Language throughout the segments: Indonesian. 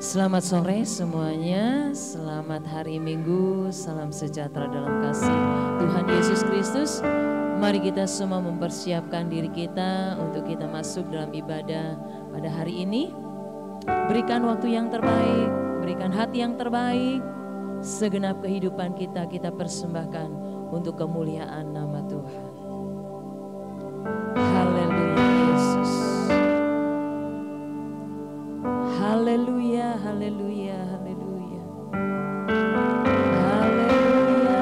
Selamat sore semuanya, selamat hari Minggu, salam sejahtera dalam kasih Tuhan Yesus Kristus. Mari kita semua mempersiapkan diri kita untuk kita masuk dalam ibadah pada hari ini. Berikan waktu yang terbaik, berikan hati yang terbaik, segenap kehidupan kita persembahkan untuk kemuliaan nama Tuhan. Haleluya Yesus. Haleluya, haleluya, haleluya. Haleluya.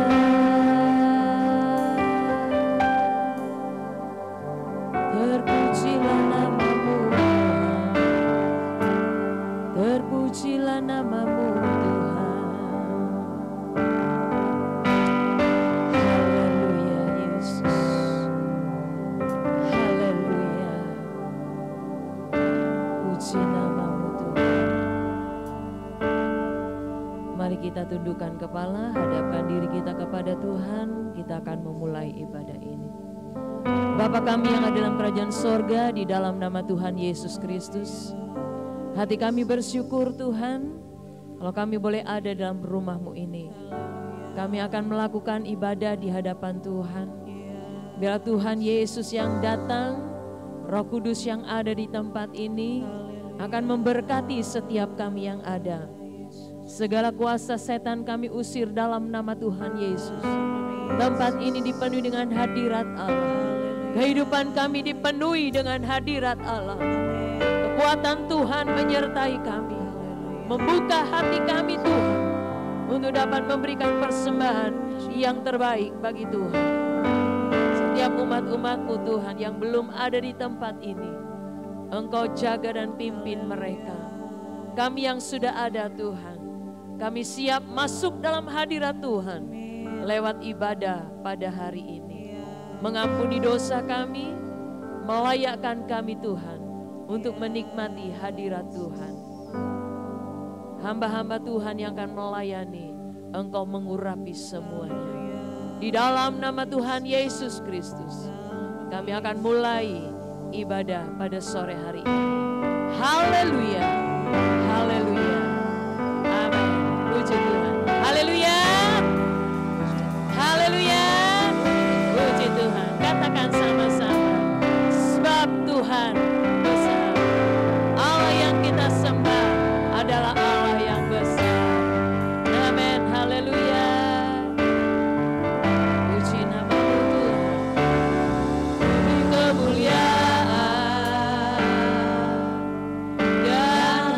Terpujilah namamu Tuhan. Terpujilah namamu Tuhan. Haleluya Yesus. Haleluya. Puji namamu Tuhan. Mari kita tundukkan kepala, hadapkan diri kita kepada Tuhan. Kita akan memulai ibadah ini. Bapa kami yang ada dalam kerajaan sorga, di dalam nama Tuhan Yesus Kristus, hati kami bersyukur Tuhan, kalau kami boleh ada dalam rumah-Mu ini. Kami akan melakukan ibadah di hadapan Tuhan. Biar Tuhan Yesus yang datang, Roh Kudus yang ada di tempat ini, akan memberkati setiap kami yang ada. Segala kuasa setan kami usir dalam nama Tuhan Yesus. Tempat ini dipenuhi dengan hadirat Allah. Kehidupan kami dipenuhi dengan hadirat Allah. Kekuatan Tuhan menyertai kami. Membuka hati kami Tuhan, untuk dapat memberikan persembahan yang terbaik bagi Tuhan. Setiap umat-umat-Mu Tuhan yang belum ada di tempat ini, Engkau jaga dan pimpin mereka. Kami yang sudah ada Tuhan, kami siap masuk dalam hadirat Tuhan lewat ibadah pada hari ini. Mengampuni dosa kami, melayakkan kami Tuhan untuk menikmati hadirat Tuhan. Hamba-hamba Tuhan yang akan melayani, Engkau mengurapi semuanya. Di dalam nama Tuhan Yesus Kristus, kami akan mulai ibadah pada sore hari ini. Haleluya, haleluya, amin. Puji Tuhan, haleluya, haleluya, puji Tuhan. Katakan sama-sama, sebab Tuhan besar. Allah yang kita sembah adalah Allah yang besar. Amin, haleluya. Puji nama-Mu Tuhan, beri kemuliaan dan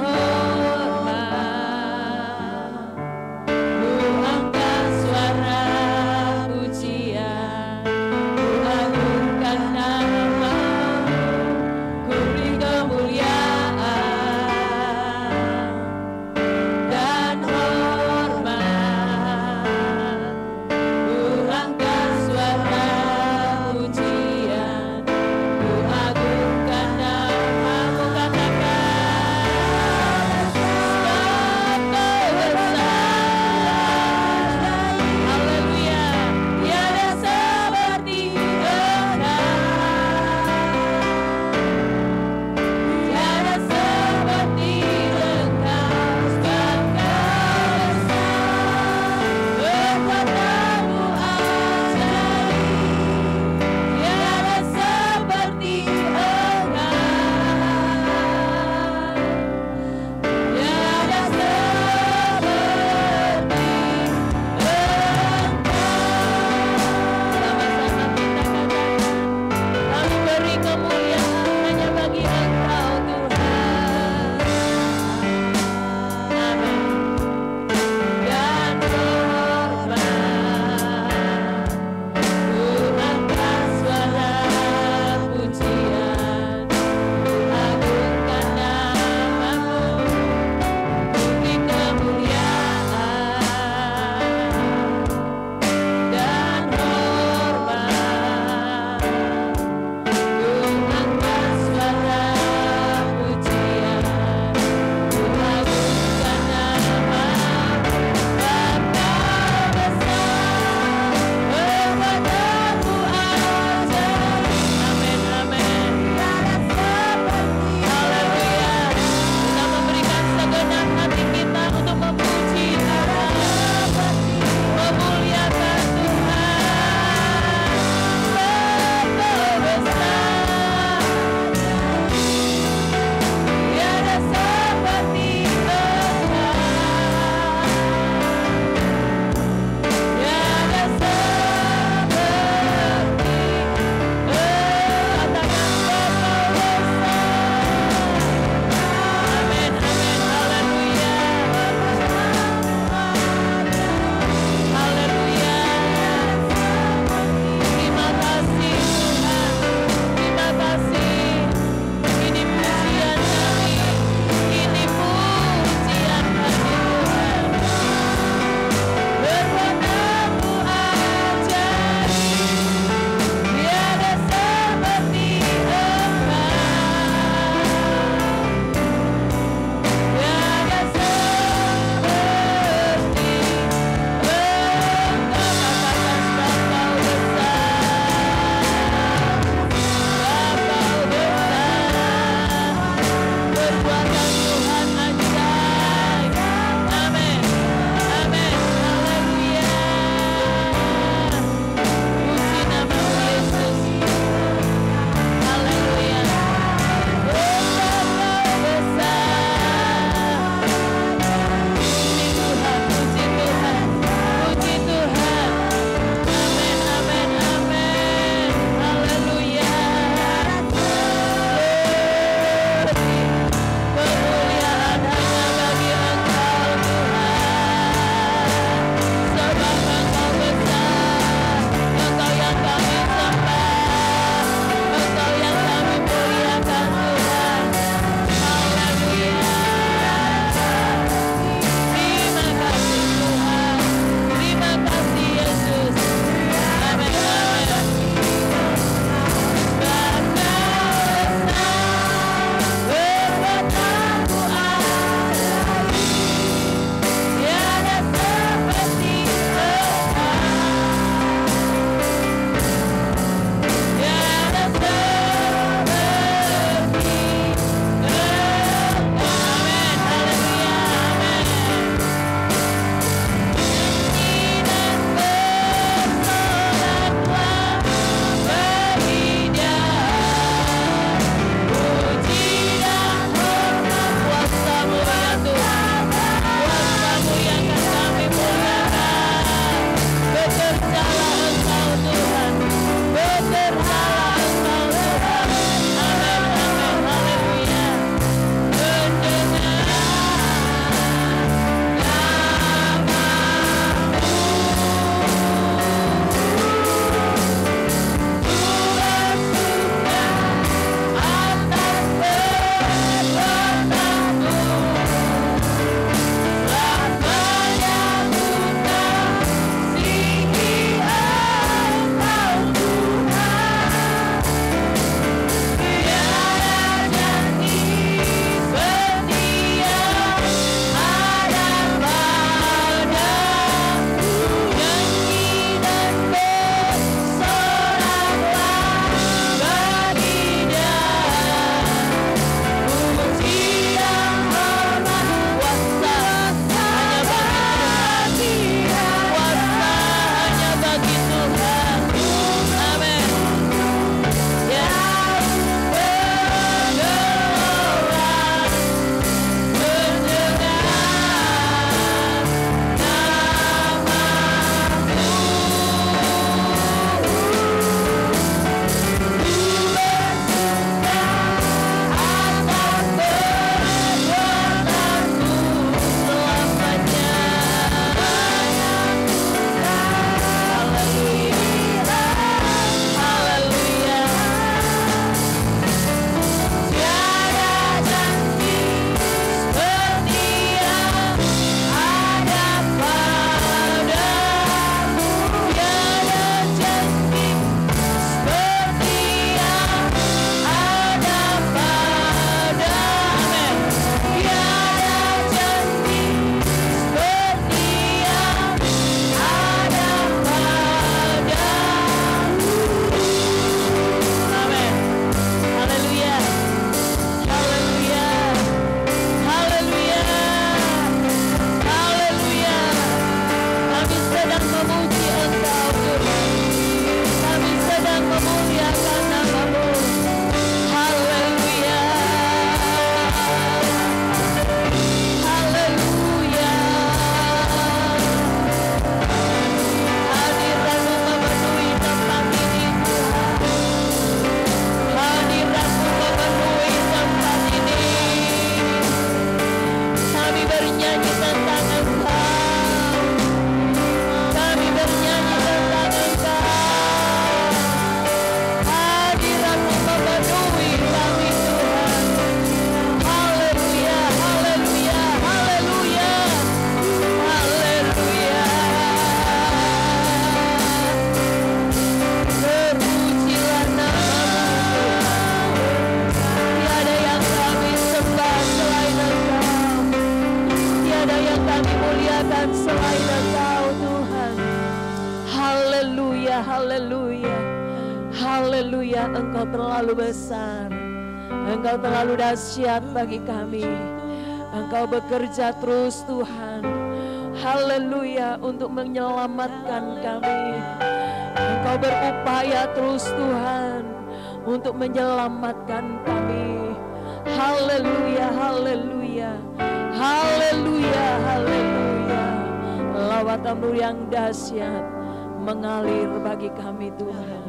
bernyanyi tentang Engkau. Kami bernyanyi tentang Engkau. Hadirat-Mu memenuhi kami Tuhan. Haleluya, haleluya, haleluya, haleluya. Terpujilah nama-Mu Tuhan. Tiada yang kami sembah selain Engkau. Tiada yang kami muliakan selain Engkau Tuhan. Haleluya, haleluya, haleluya. Engkau terlalu besar, Engkau terlalu dahsyat bagi kami. Engkau bekerja terus Tuhan. Haleluya, untuk menyelamatkan kami. Engkau berupaya terus Tuhan untuk menyelamatkan kami. Haleluya, haleluya, haleluya, haleluya. Lawatan-Mu yang dahsyat mengalir bagi kami Tuhan.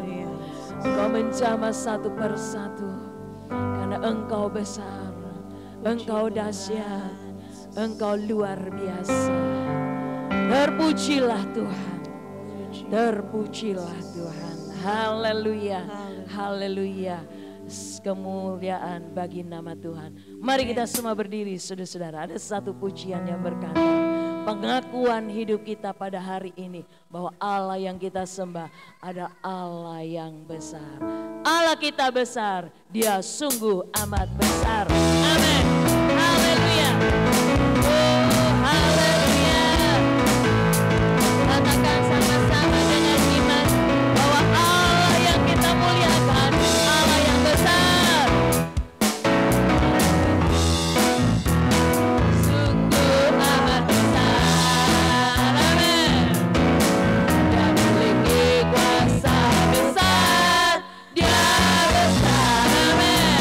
Engkau menjamah satu persatu, karena Engkau besar, Engkau dahsyat, Engkau luar biasa. Terpujilah Tuhan, terpujilah Tuhan. Haleluya, haleluya. Kemuliaan bagi nama Tuhan. Mari kita semua berdiri saudara-saudara. Ada satu pujian yang berkata, pengakuan hidup kita pada hari ini bahwa Allah yang kita sembah adalah Allah yang besar. Allah kita besar, Dia sungguh amat besar. Amin. Haleluya. Oh, haleluya. Katakan sama-sama dengan iman bahwa Allah yang kita muliakan, Allah yang besar. Sungguh amat besar. Amin. Dia memiliki kuasa besar. Dia besar. Amin.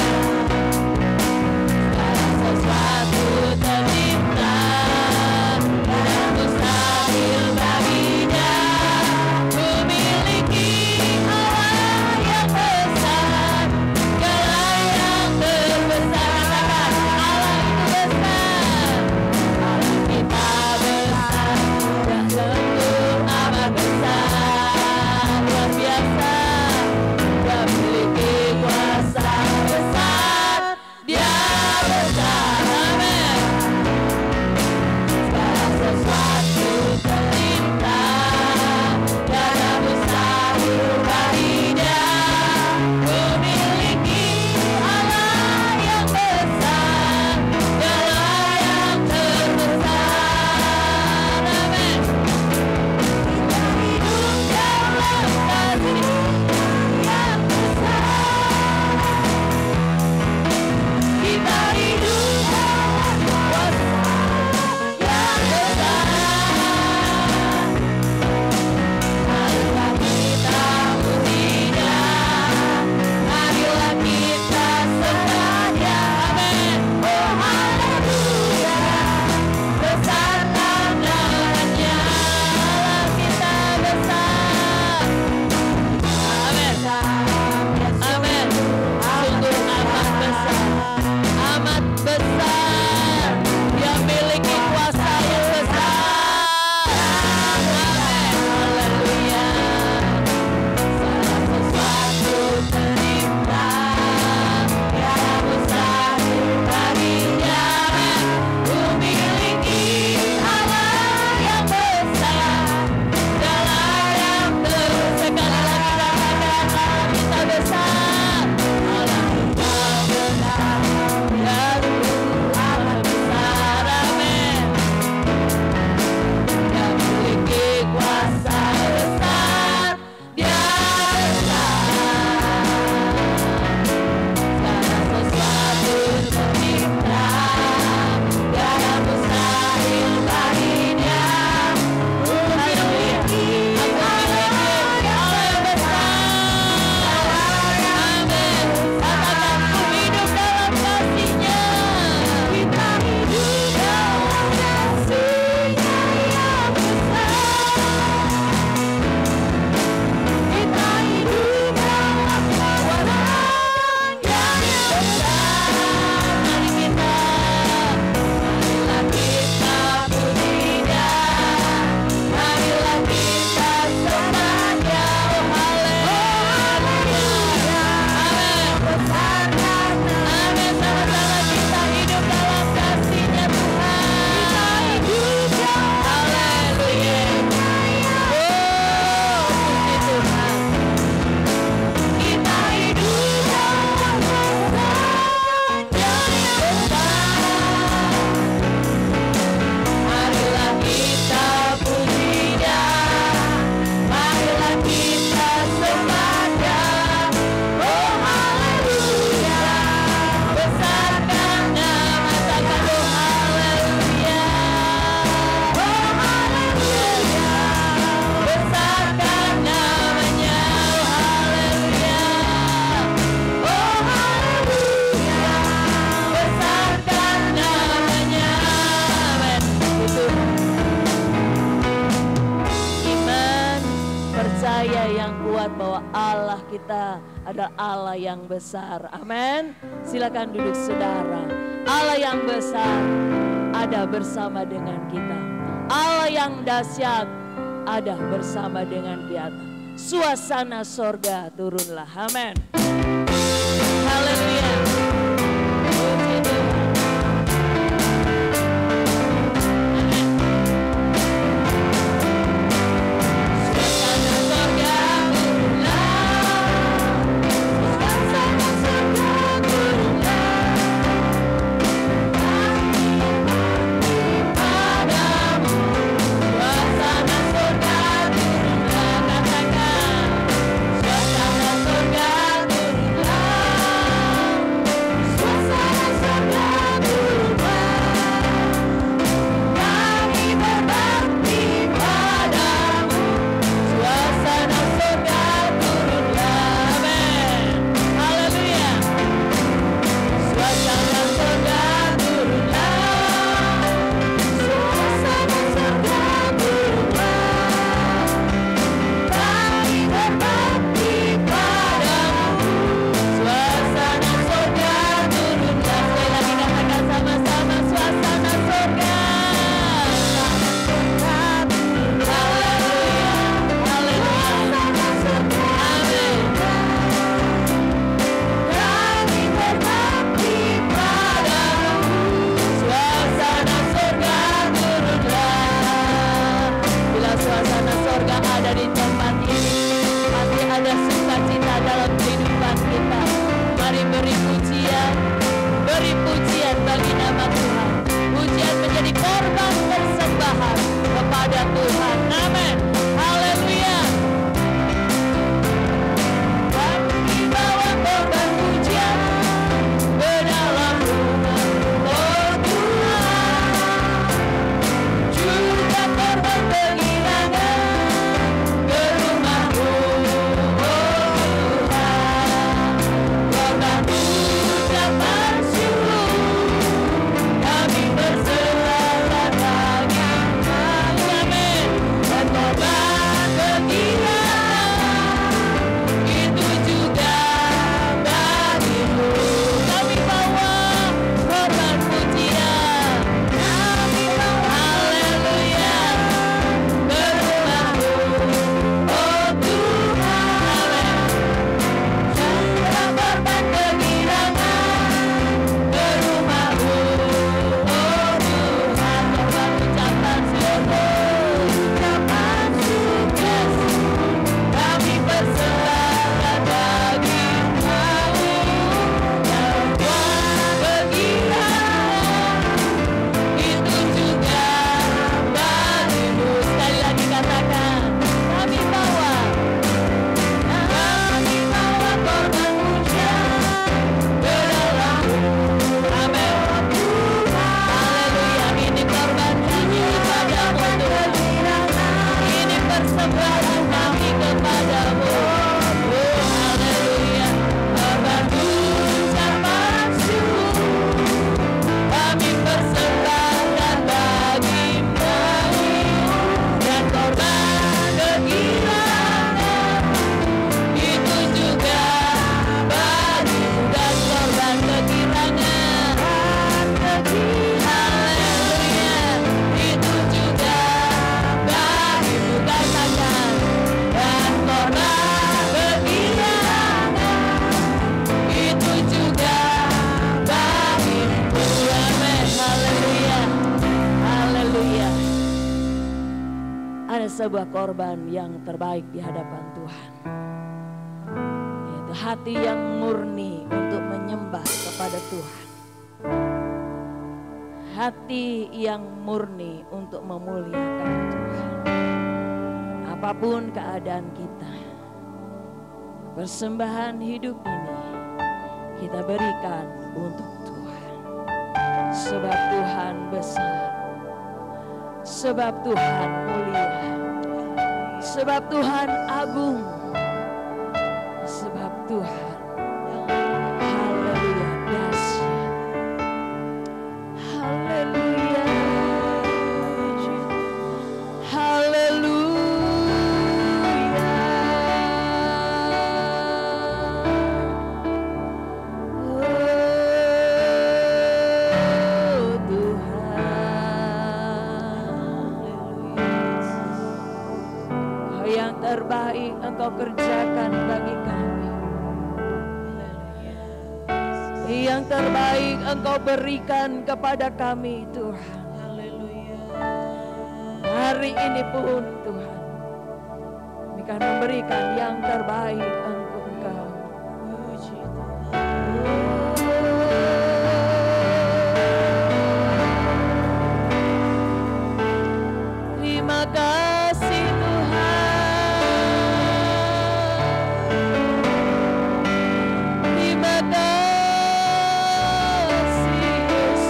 Segala sesuatu terjadi. yang kuat bahwa Allah kita adalah Allah yang besar. Amin. Silakan duduk saudara. Allah yang besar ada bersama dengan kita. Allah yang dahsyat ada bersama dengan kita. Suasana sorga turunlah. Amin. Haleluya. Puji Tuhan. Sebuah korban yang terbaik di hadapan Tuhan, yaitu hati yang murni untuk menyembah kepada Tuhan, hati yang murni untuk memuliakan Tuhan. Apapun keadaan kita, persembahan hidup ini kita berikan untuk Tuhan, sebab Tuhan besar, sebab Tuhan mulia, sebab Tuhan agung, sebab Tuhan haleluya dahsyat. Haleluya, haleluya. terbaik Engkau kerjakan bagi kami. Yang terbaik Engkau berikan kepada kami Tuhan. Hari ini pun Tuhan, kami akan memberikan yang terbaik Engkau. Terima kasih Tuhan. Terima kasih Yesus.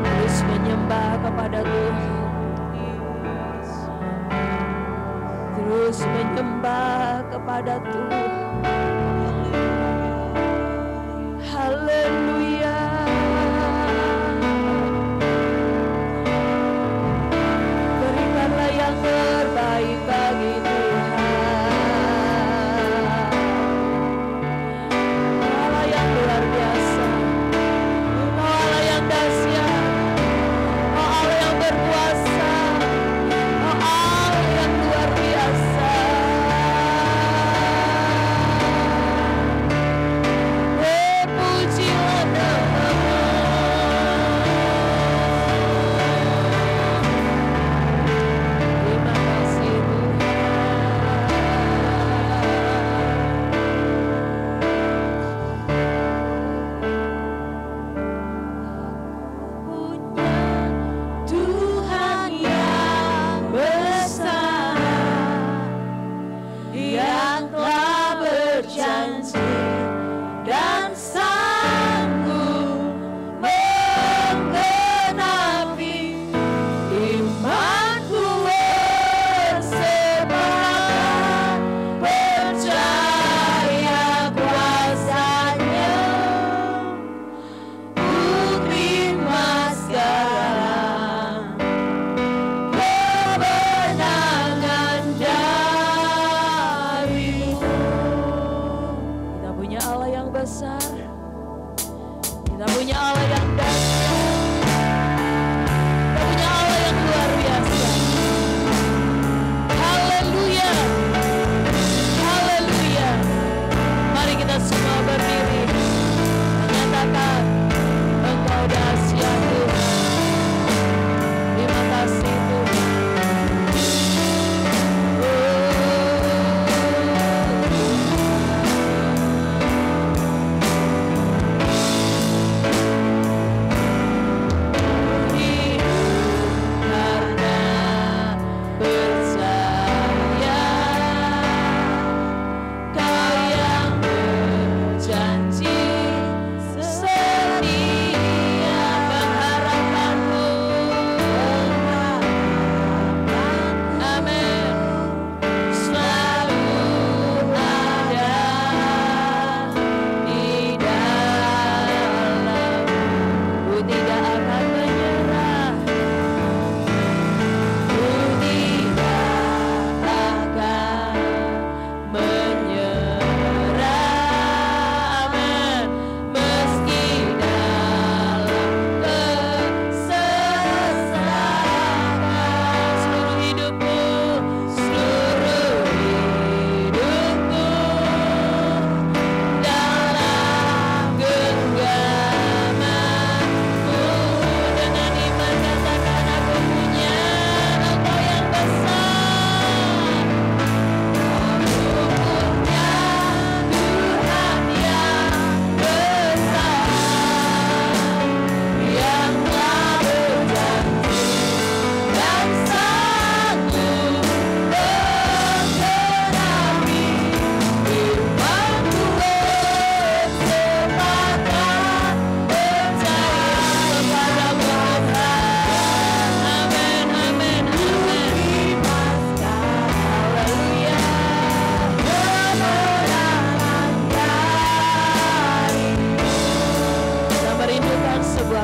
Terus menyembah kepada Tuhan. Terus menyembah kepada Tuhan. Haleluya. Berikanlah yang terbaik bagi Tuhan. Allah yang luar biasa, Allah yang dahsyat, Allah yang berkuasa, Allah yang luar biasa. Pujilah nama-Mu. Terima kasih Tuhan. Tuhan yang besar, yang telah berjanji dan sanggup menggenapi imanku bersemangat percaya kuasa-Nya. Ku terima sekarang kemenangan dari-Mu. Kita punya Allah yang besar, kita punya Allah yang dahsyat, kita punya Allah yang luar biasa. Haleluya, haleluya. Mari kita semua berdiri menyatakan Engkau dahsyat Tuhan. Terima kasih Tuhan.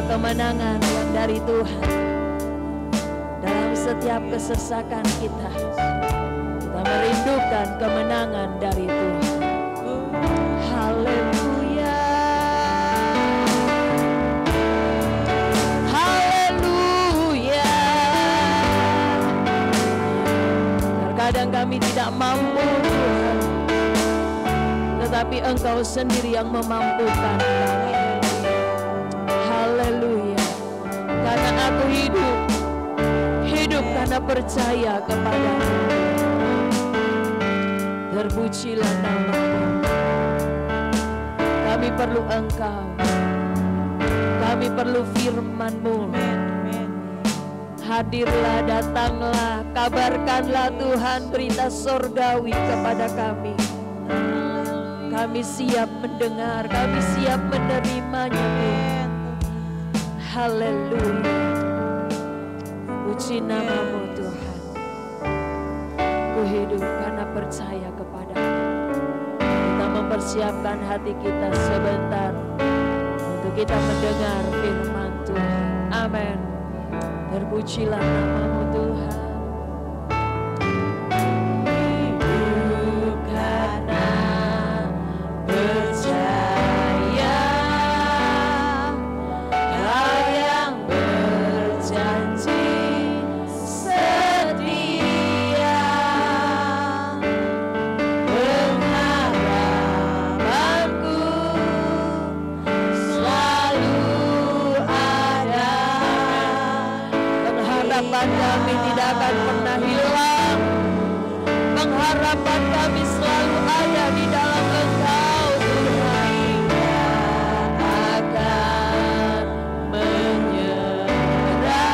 kemenangan yang dari Tuhan dalam setiap kesesakan kita. Kita merindukan kemenangan dari Tuhan. Haleluya. Haleluya. kami tidak mampu Tuhan, tetapi Engkau sendiri yang memampukan kami. Haleluya. Karena aku hidup karena percaya kepada-Mu. Terpujilah nama-Mu. Kami perlu Engkau, kami perlu firman-Mu. Hadirlah, datanglah, kabarkanlah Tuhan berita sorgawi kepada kami. Kami siap mendengar, kami siap menerimanya Tuhan. Haleluya. Puji nama-Mu Tuhan. Ku hidup karena percaya kepada-Mu. Kita mempersiapkan hati kita sebentar untuk kita mendengar firman Tuhan. Amin. Terpujilah nama-Mu Tuhan. Hidup karena percaya, Kau yang berjanji setia, pengharapanku selalu ada. Pengharapan kami tidak akan pernah hilang. Pengharapan kami selalu ada di dalam Engkau Tuhan. Akan menyerah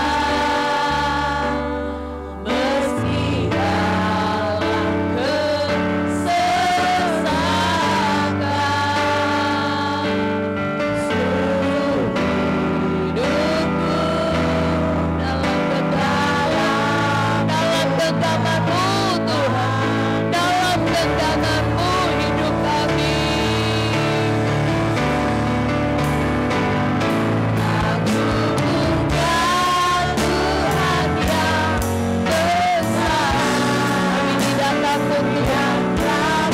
meski dalam kesesakan. Seluruh hidupku dalam genggaman-Mu Tuhan, dalam genggaman-Mu hidup kami. Aku bukan Tuhan yang besar, kami tidak takut Tuhan,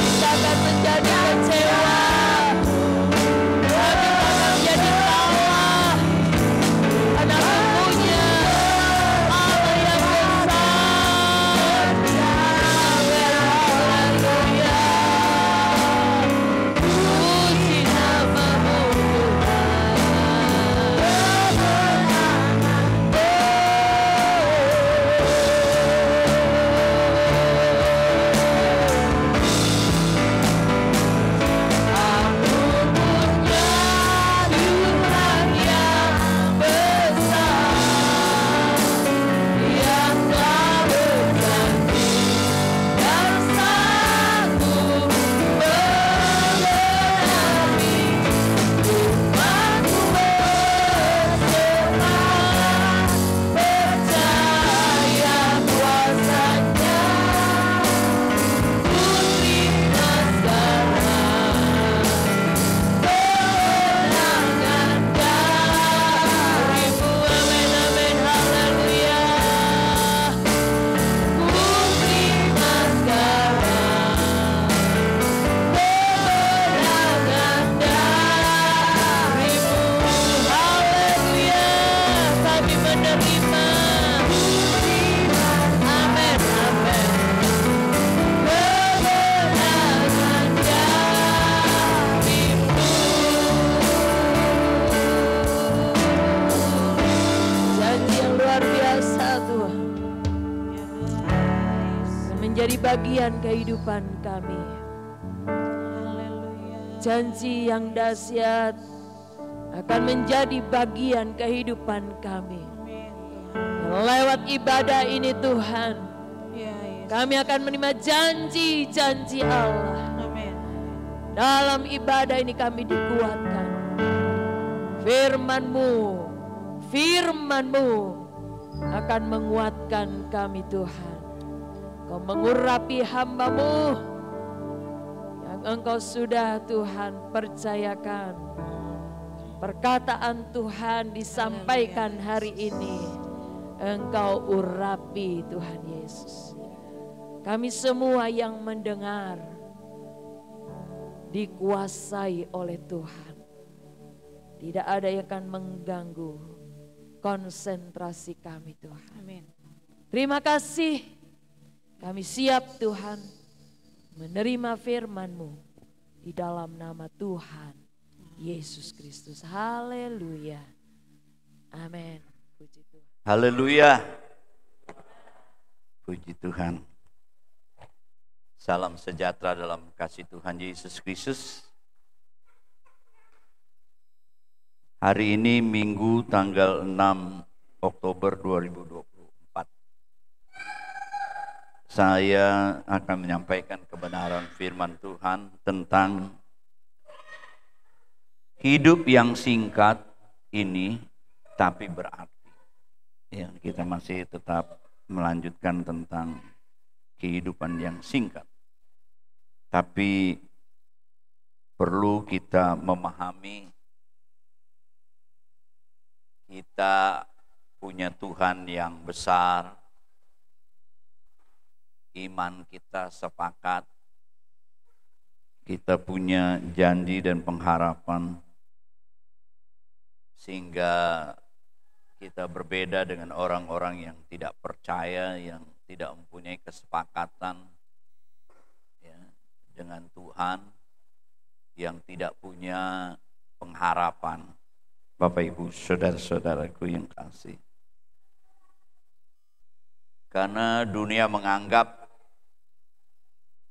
kita akan menjadi kecewa, kami akan menjadi kalah, karena punya Allah yang besar. Haleluya. Puji nama-Mu Aku punya Tuhan yang besar, yang telah berjanji dan sanggup memenuhi umat-Mu berserah. Percaya kuasa-Nya, ku terima sekarang kemenangan dari-Mu. Amin, amin, haleluya. Ku terima sekarang kemenangan dari-Mu. Haleluya. Kami menerima. Amin, amin. Kemenangan dari-Mu. Janji yang luar biasa Tuhan, menjadi bagian kehidupan kami. Janji yang dahsyat akan menjadi bagian kehidupan kami. Lewat ibadah ini Tuhan, kami akan menerima janji-janji Allah. Dalam ibadah ini kami dikuatkan. Firman-Mu akan menguatkan kami Tuhan. Kau mengurapi hamba-Mu yang Engkau sudah Tuhan percayakan. Perkataan Tuhan disampaikan hari ini, Engkau urapi Tuhan Yesus. Kami semua yang mendengar dikuasai oleh Tuhan. Tidak ada yang akan mengganggu konsentrasi kami Tuhan. Amin. Terima kasih Kami siap Tuhan menerima firman-Mu di dalam nama Tuhan Yesus Kristus. Haleluya. Amin. Puji Tuhan. Haleluya. Puji Tuhan. Salam sejahtera dalam kasih Tuhan Yesus Kristus. Hari ini Minggu tanggal 6 Oktober 2024. Saya akan menyampaikan kebenaran firman Tuhan tentang hidup yang singkat ini tapi berarti. Ya, kita masih tetap melanjutkan tentang kehidupan yang singkat. Tapi perlu kita memahami kita punya Tuhan yang besar, iman kita sepakat, kita punya janji dan pengharapan, sehingga kita berbeda dengan orang-orang yang tidak percaya, yang tidak mempunyai kesepakatan ya, dengan Tuhan, yang tidak punya pengharapan. Bapak Ibu, saudara-saudaraku yang kasih. Karena dunia menganggap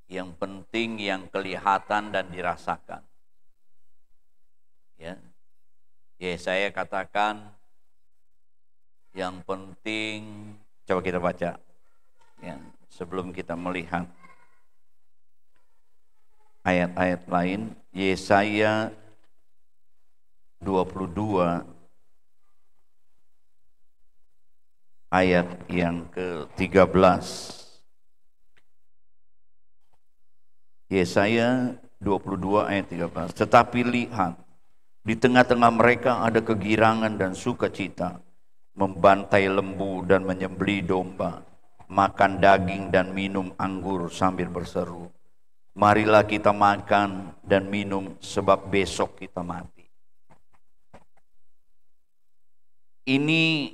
yang penting yang kelihatan dan dirasakan. Ya. Yesaya katakan yang penting, coba kita baca ya, sebelum kita melihat ayat-ayat lain. Yesaya 22 ayat yang ke-13. Yesaya 22 ayat 13. Tetapi lihat, di tengah-tengah mereka ada kegirangan dan sukacita, membantai lembu dan menyembelih domba, makan daging dan minum anggur sambil berseru, marilah kita makan dan minum sebab besok kita mati. Ini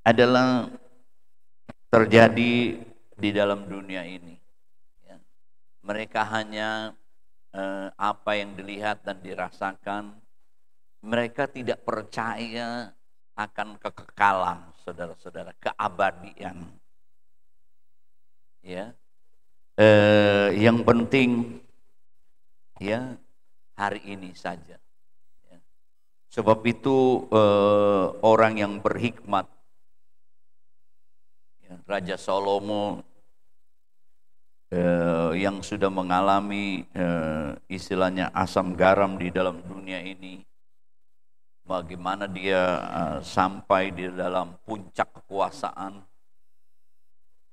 adalah terjadi di dalam dunia ini. Ya. Mereka hanya apa yang dilihat dan dirasakan. Mereka tidak percaya akan kekekalan, saudara-saudara, keabadian. Ya, yang penting ya hari ini saja. Sebab itu orang yang berhikmat, ya, Raja Salomo yang sudah mengalami istilahnya asam garam di dalam dunia ini, bagaimana dia sampai di dalam puncak kekuasaan,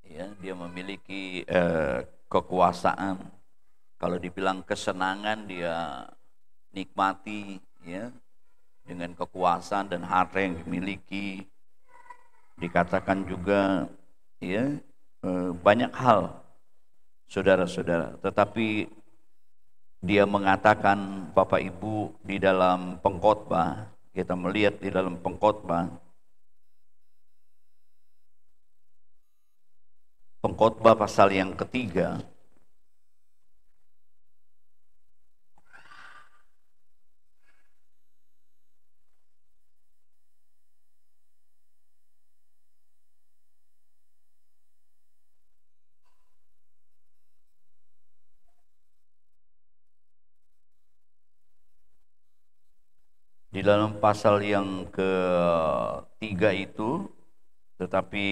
ya, dia memiliki kekuasaan. Kalau dibilang kesenangan dia nikmati, ya, dengan kekuasaan dan harta yang dimiliki. Dikatakan juga ya banyak hal, saudara-saudara. Tetapi dia mengatakan, Bapak Ibu, di dalam pengkhotbah, kita melihat di dalam pengkhotbah pasal yang ketiga, di dalam pasal yang ketiga itu, tetapi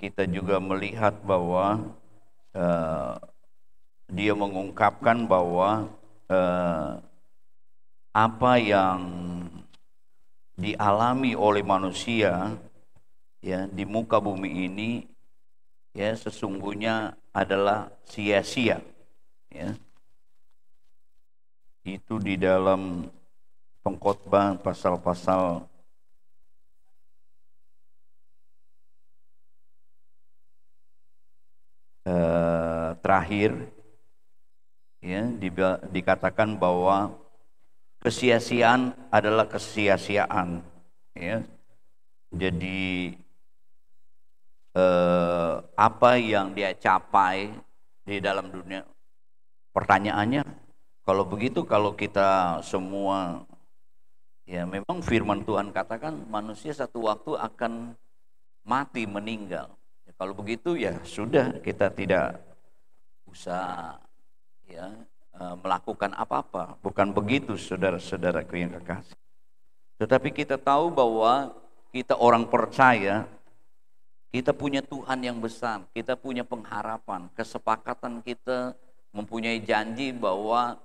kita juga melihat bahwa dia mengungkapkan bahwa apa yang dialami oleh manusia ya di muka bumi ini ya sesungguhnya adalah sia-sia ya. Itu di dalam pengkhotbah pasal-pasal terakhir ya, dikatakan bahwa kesia-siaan adalah kesia-siaan ya. Jadi apa yang dia capai di dalam dunia? Pertanyaannya, kalau begitu, kalau kita semua, ya memang firman Tuhan katakan manusia satu waktu akan mati, meninggal. Ya, kalau begitu ya sudah, kita tidak usah ya melakukan apa-apa. Bukan begitu, saudara-saudaraku yang kekasih. Tetapi kita tahu bahwa kita orang percaya, kita punya Tuhan yang besar, kita punya pengharapan, kesepakatan kita mempunyai janji bahwa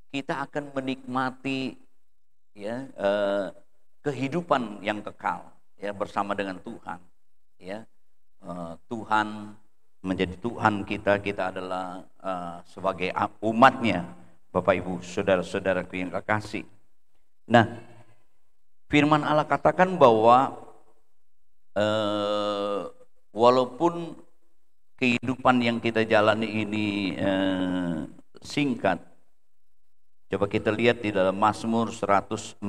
kita akan menikmati ya kehidupan yang kekal ya bersama dengan Tuhan. Ya, Tuhan menjadi Tuhan kita, kita adalah sebagai umatnya, Bapak Ibu, saudara-saudaraku yang kekasih. Nah, firman Allah katakan bahwa walaupun kehidupan yang kita jalani ini singkat, coba kita lihat di dalam Mazmur 144.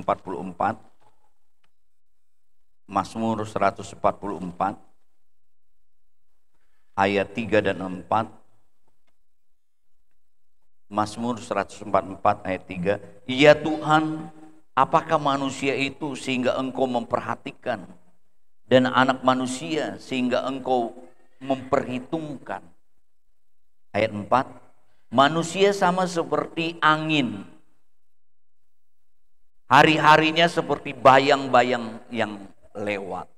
Mazmur 144 ayat 3 dan 4. Mazmur 144 ayat 3. Ya Tuhan, apakah manusia itu sehingga Engkau memperhatikan, dan anak manusia sehingga Engkau memperhitungkan. Ayat 4. Manusia sama seperti angin, hari-harinya seperti bayang-bayang yang lewat.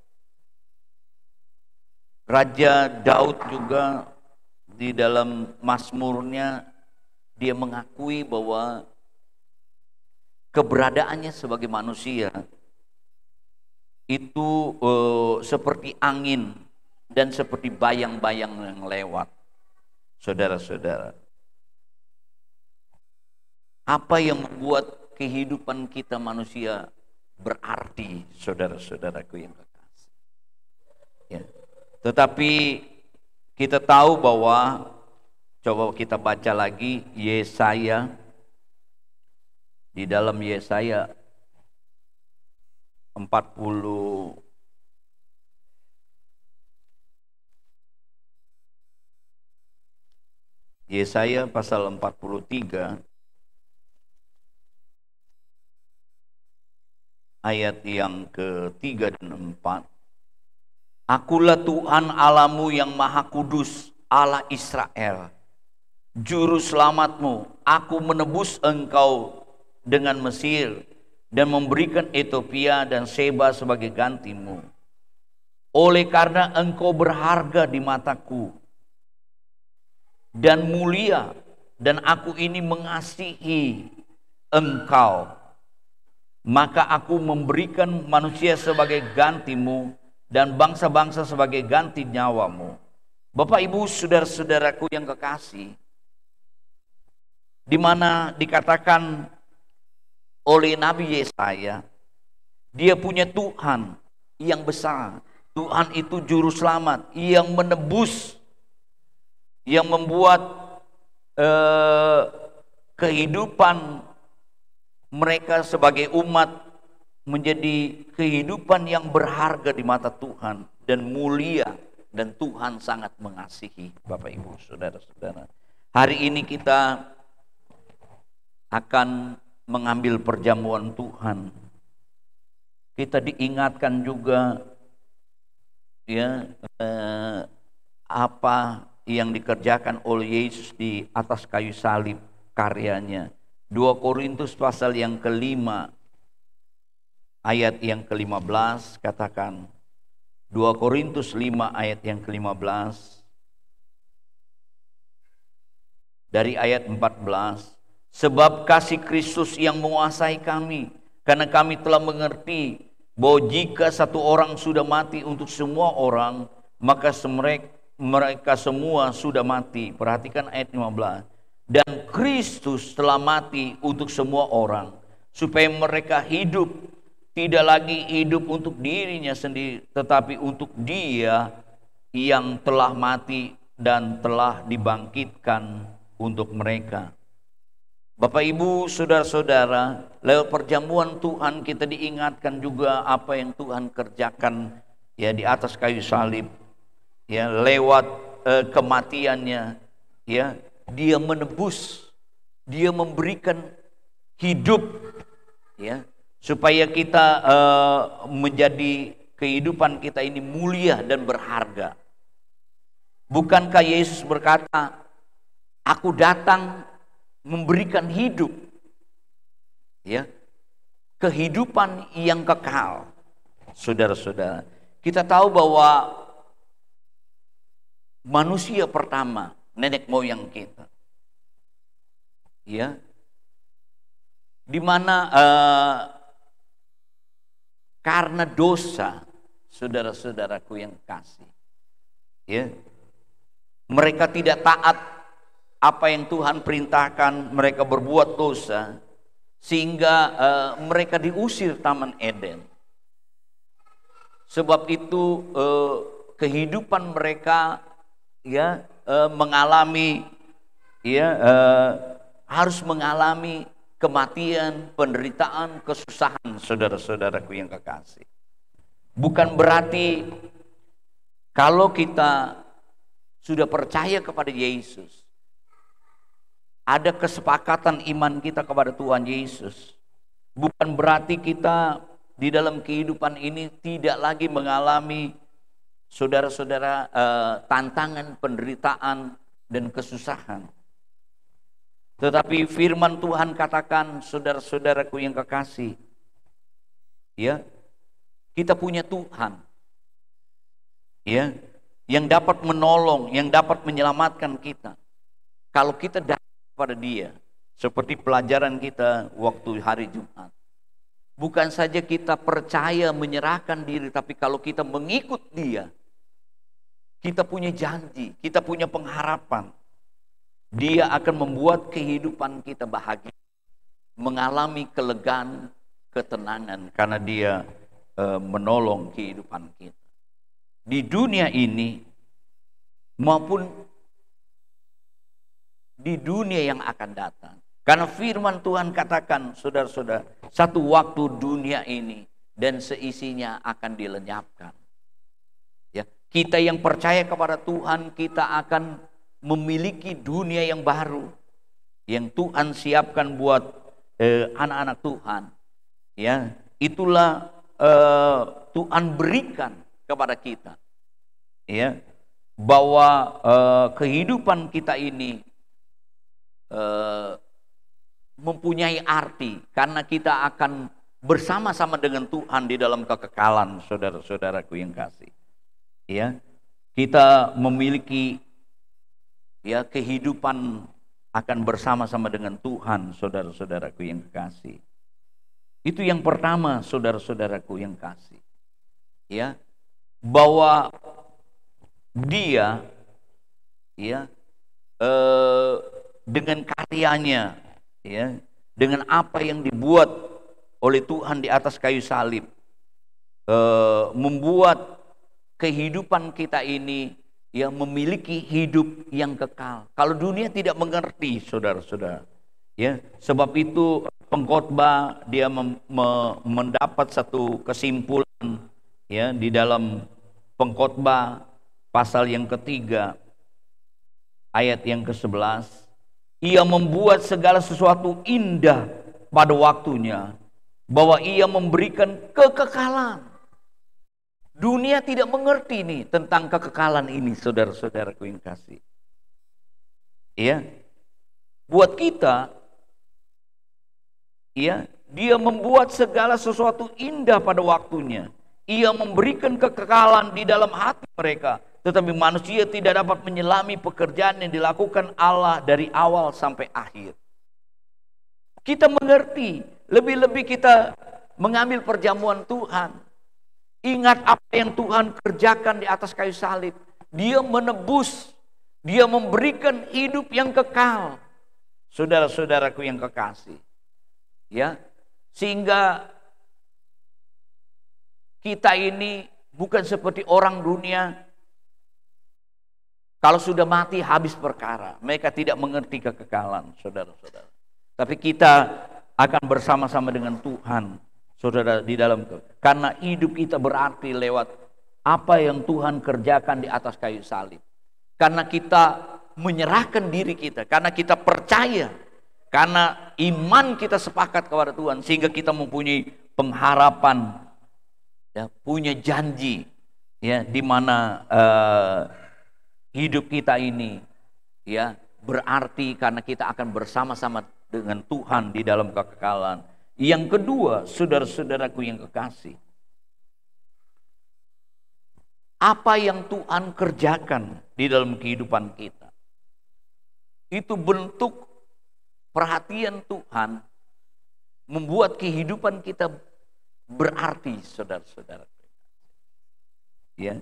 Raja Daud juga di dalam Mazmurnya dia mengakui bahwa keberadaannya sebagai manusia itu seperti angin dan seperti bayang-bayang yang lewat. Saudara-saudara, apa yang membuat kehidupan kita manusia berarti, saudara-saudaraku yang kekasih? Ya. Tetapi kita tahu bahwa, coba kita baca lagi Yesaya, di dalam Yesaya 40 Yesaya pasal 43 ayat yang ke-3 dan 4. Akulah Tuhan Allahmu yang Maha Kudus, Allah Israel, Juru Selamatmu. Aku menebus engkau dengan Mesir dan memberikan Ethiopia dan Seba sebagai gantimu. Oleh karena engkau berharga di mataku dan mulia, dan aku ini mengasihi engkau, maka aku memberikan manusia sebagai gantimu dan bangsa-bangsa sebagai ganti nyawamu. Bapak Ibu, saudara-saudaraku yang kekasih, di mana dikatakan oleh Nabi Yesaya, dia punya Tuhan yang besar. Tuhan itu juru selamat yang menebus, yang membuat kehidupan mereka sebagai umat menjadi kehidupan yang berharga di mata Tuhan dan mulia, dan Tuhan sangat mengasihi. Bapak Ibu, saudara-saudara, hari ini kita akan mengambil perjamuan Tuhan. Kita diingatkan juga ya apa yang dikerjakan oleh Yesus di atas kayu salib, karyanya. 2 Korintus pasal yang ke-5 ayat yang ke-15 katakan, 2 Korintus 5 ayat yang ke-15 dari ayat 14. Sebab kasih Kristus yang menguasai kami, karena kami telah mengerti bahwa jika satu orang sudah mati untuk semua orang, maka mereka semua sudah mati. Perhatikan ayat 15. Dan Kristus telah mati untuk semua orang, supaya mereka hidup, tidak lagi hidup untuk dirinya sendiri, tetapi untuk Dia yang telah mati dan telah dibangkitkan untuk mereka. Bapak Ibu, saudara-saudara, lewat perjamuan Tuhan kita diingatkan juga apa yang Tuhan kerjakan ya di atas kayu salib. Ya, lewat kematiannya, ya, Dia menebus, Dia memberikan hidup, ya, supaya kita menjadi kehidupan kita ini mulia dan berharga. Bukankah Yesus berkata, "Aku datang memberikan hidup," ya, kehidupan yang kekal. Saudara-saudara, kita tahu bahwa manusia pertama, nenek moyang kita, ya, di mana karena dosa, saudara-saudaraku yang kasih, ya, mereka tidak taat apa yang Tuhan perintahkan, mereka berbuat dosa sehingga mereka diusir Taman Eden. Sebab itu kehidupan mereka ya mengalami ya harus mengalami kematian, penderitaan, kesusahan, saudara-saudaraku yang kekasih. Bukan berarti kalau kita sudah percaya kepada Yesus, ada kesepakatan iman kita kepada Tuhan Yesus, bukan berarti kita di dalam kehidupan ini tidak lagi mengalami, saudara-saudara, tantangan, penderitaan, dan kesusahan. Tetapi firman Tuhan katakan, saudara-saudaraku yang kekasih, ya, kita punya Tuhan, ya, yang dapat menolong, yang dapat menyelamatkan kita. Kalau kita datang kepada Dia, seperti pelajaran kita waktu hari Jumat, bukan saja kita percaya menyerahkan diri, tapi kalau kita mengikut Dia, kita punya janji, kita punya pengharapan. Dia akan membuat kehidupan kita bahagia, mengalami kelegaan, ketenangan, karena Dia menolong kehidupan kita di dunia ini maupun di dunia yang akan datang. Karena firman Tuhan katakan, saudara-saudara, satu waktu dunia ini dan seisinya akan dilenyapkan. Ya, kita yang percaya kepada Tuhan, kita akan memiliki dunia yang baru yang Tuhan siapkan buat anak-anak Tuhan. Ya, itulah Tuhan berikan kepada kita. Ya, bahwa kehidupan kita ini mempunyai arti karena kita akan bersama-sama dengan Tuhan di dalam kekekalan, saudara-saudaraku yang kasih. Ya, kita memiliki ya kehidupan akan bersama-sama dengan Tuhan, saudara-saudaraku yang kasih. Itu yang pertama, saudara-saudaraku yang kasih. Ya, bahwa Dia ya dengan karyanya, ya, dengan apa yang dibuat oleh Tuhan di atas kayu salib, membuat kehidupan kita ini yang memiliki hidup yang kekal. Kalau dunia tidak mengerti, saudara-saudara, ya, sebab itu pengkhotbah dia mendapat satu kesimpulan, ya, di dalam pengkhotbah pasal yang ketiga ayat yang ke-11. Ia membuat segala sesuatu indah pada waktunya, bahwa Ia memberikan kekekalan. Dunia tidak mengerti nih tentang kekekalan ini, saudara-saudaraku yang kasih. Ya, buat kita, ya, Dia membuat segala sesuatu indah pada waktunya. Ia memberikan kekekalan di dalam hati mereka. Tetapi manusia tidak dapat menyelami pekerjaan yang dilakukan Allah dari awal sampai akhir. Kita mengerti, lebih-lebih kita mengambil perjamuan Tuhan. Ingat apa yang Tuhan kerjakan di atas kayu salib. Dia menebus, Dia memberikan hidup yang kekal. Saudara-saudaraku yang kekasih. Ya, sehingga kita ini bukan seperti orang dunia. Kalau sudah mati habis perkara. Mereka tidak mengerti kekekalan, saudara-saudara. tapi kita akan bersama-sama dengan Tuhan, saudara, di dalam, karena hidup kita berarti lewat apa yang Tuhan kerjakan di atas kayu salib. Karena kita menyerahkan diri kita, karena kita percaya, karena iman kita sepakat kepada Tuhan, sehingga kita mempunyai pengharapan, ya, punya janji, ya, di mana hidup kita ini, ya, berarti karena kita akan bersama-sama dengan Tuhan di dalam kekekalan. Yang kedua, saudara-saudaraku yang kekasih, apa yang Tuhan kerjakan di dalam kehidupan kita, itu bentuk perhatian Tuhan, membuat kehidupan kita berarti, saudara-saudara. Ya,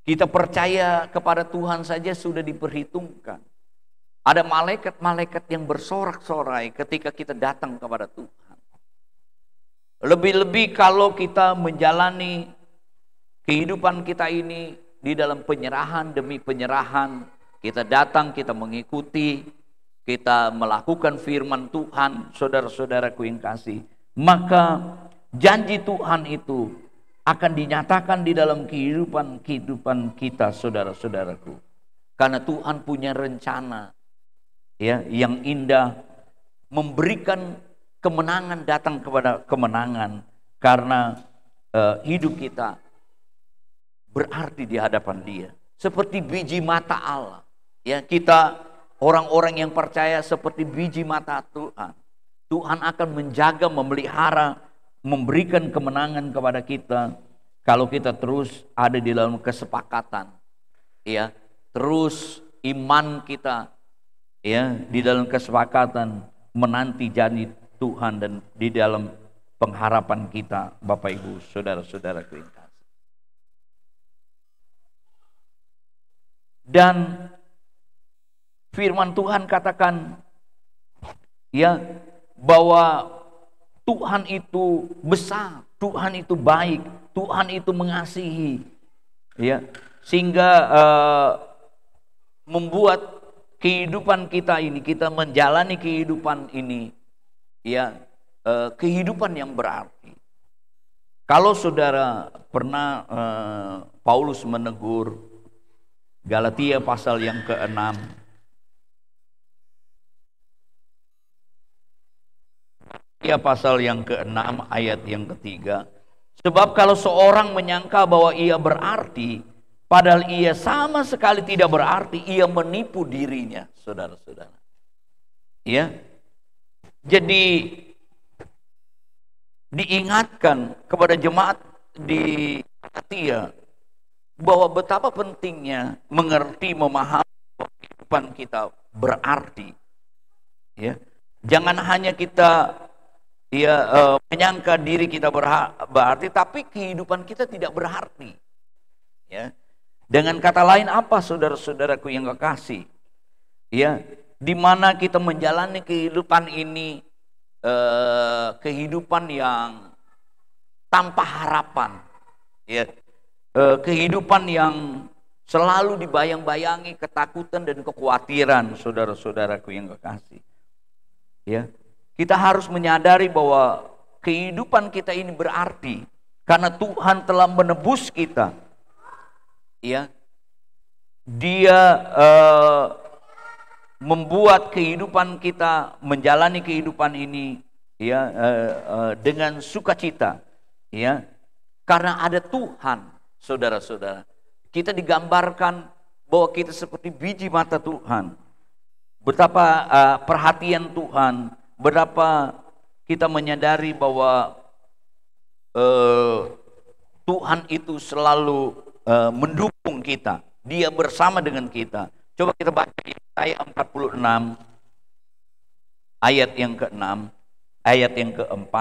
kita percaya kepada Tuhan saja sudah diperhitungkan. Ada malaikat-malaikat yang bersorak-sorai ketika kita datang kepada Tuhan. Lebih-lebih kalau kita menjalani kehidupan kita ini di dalam penyerahan demi penyerahan, kita datang, kita mengikuti, kita melakukan firman Tuhan, saudara-saudaraku yang kasih, maka janji Tuhan itu akan dinyatakan di dalam kehidupan kita, saudara-saudaraku. Karena Tuhan punya rencana, ya, yang indah, memberikan kemenangan, datang kepada kemenangan, karena hidup kita berarti di hadapan Dia, seperti biji mata Allah. Ya, kita orang-orang yang percaya seperti biji mata Tuhan. Tuhan akan menjaga, memelihara, memberikan kemenangan kepada kita kalau kita terus ada di dalam kesepakatan, ya, terus iman kita, ya, di dalam kesepakatan menanti janji Tuhan dan di dalam pengharapan kita, Bapak Ibu, saudara-saudaraku yang kasih. Dan firman Tuhan katakan, ya, bahwa Tuhan itu besar, Tuhan itu baik, Tuhan itu mengasihi, ya, sehingga membuat kehidupan kita ini, kita menjalani kehidupan ini, ya, kehidupan yang berarti. Kalau saudara pernah Paulus menegur Galatia pasal yang ke-6, Galatia pasal yang ke-6 ayat yang ke-3, sebab kalau seorang menyangka bahwa ia berarti, padahal ia sama sekali tidak berarti, ia menipu dirinya, saudara-saudara. Ya, jadi diingatkan kepada jemaat di Galatia bahwa betapa pentingnya mengerti, memahami kehidupan kita berarti. Ya, jangan hanya kita, ya, menyangka diri kita berarti, tapi kehidupan kita tidak berarti. Ya, dengan kata lain apa, saudara-saudaraku yang kekasih? Ya, di mana kita menjalani kehidupan ini, kehidupan yang tanpa harapan, ya, kehidupan yang selalu dibayang-bayangi ketakutan dan kekhawatiran, saudara-saudaraku yang kekasih. Ya, kita harus menyadari bahwa kehidupan kita ini berarti karena Tuhan telah menebus kita. Ya, Dia membuat kehidupan kita, menjalani kehidupan ini, ya, dengan sukacita, ya, karena ada Tuhan. Saudara-saudara, kita digambarkan bahwa kita seperti biji mata Tuhan. Betapa perhatian Tuhan, betapa kita menyadari bahwa Tuhan itu selalu mendukung kita. Dia bersama dengan kita. Coba kita baca Yesaya 46 ayat yang ke-6, ayat yang ke-4.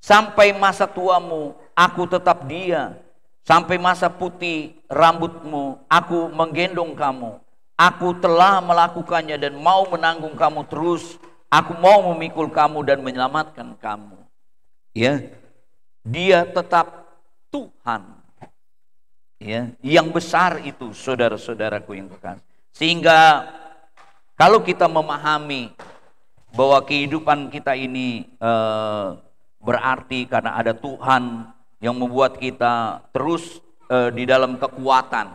Sampai masa tuamu aku tetap dia, sampai masa putih rambutmu aku menggendong kamu. Aku telah melakukannya dan mau menanggung kamu terus. Aku mau memikul kamu dan menyelamatkan kamu. Ya, Dia tetap Tuhan, ya, yang besar itu, saudara-saudaraku yang kekasih. Sehingga kalau kita memahami bahwa kehidupan kita ini berarti karena ada Tuhan yang membuat kita terus di dalam kekuatan,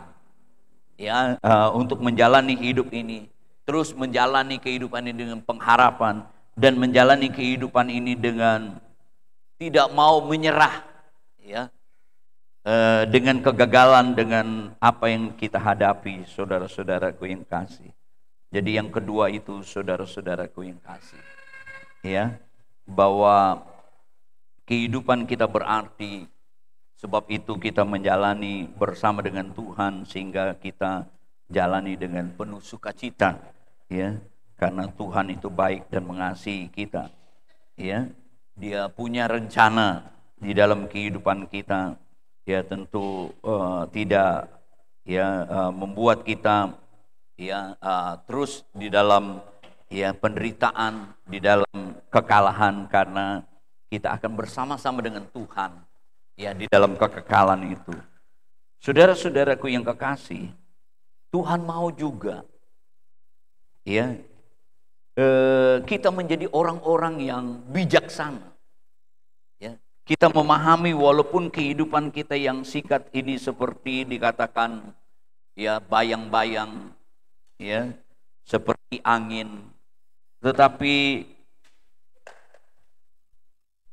ya, untuk menjalani hidup ini, terus menjalani kehidupan ini dengan pengharapan dan menjalani kehidupan ini dengan tidak mau menyerah, ya, dengan kegagalan, dengan apa yang kita hadapi, saudara-saudaraku yang kasih. Jadi yang kedua itu, saudara-saudaraku yang kasih, ya, bahwa kehidupan kita berarti, sebab itu kita menjalani bersama dengan Tuhan, sehingga kita jalani dengan penuh sukacita, ya, karena Tuhan itu baik dan mengasihi kita, ya. Dia punya rencana di dalam kehidupan kita, ya, tentu tidak, ya, membuat kita, ya, terus di dalam, ya, penderitaan, di dalam kekalahan, karena kita akan bersama-sama dengan Tuhan, ya, di dalam kekekalan itu. Saudara-saudaraku yang kekasih, Tuhan mau juga, ya, kita menjadi orang-orang yang bijaksana, ya. Kita memahami walaupun kehidupan kita yang singkat ini seperti dikatakan, ya, bayang-bayang, ya, seperti angin, tetapi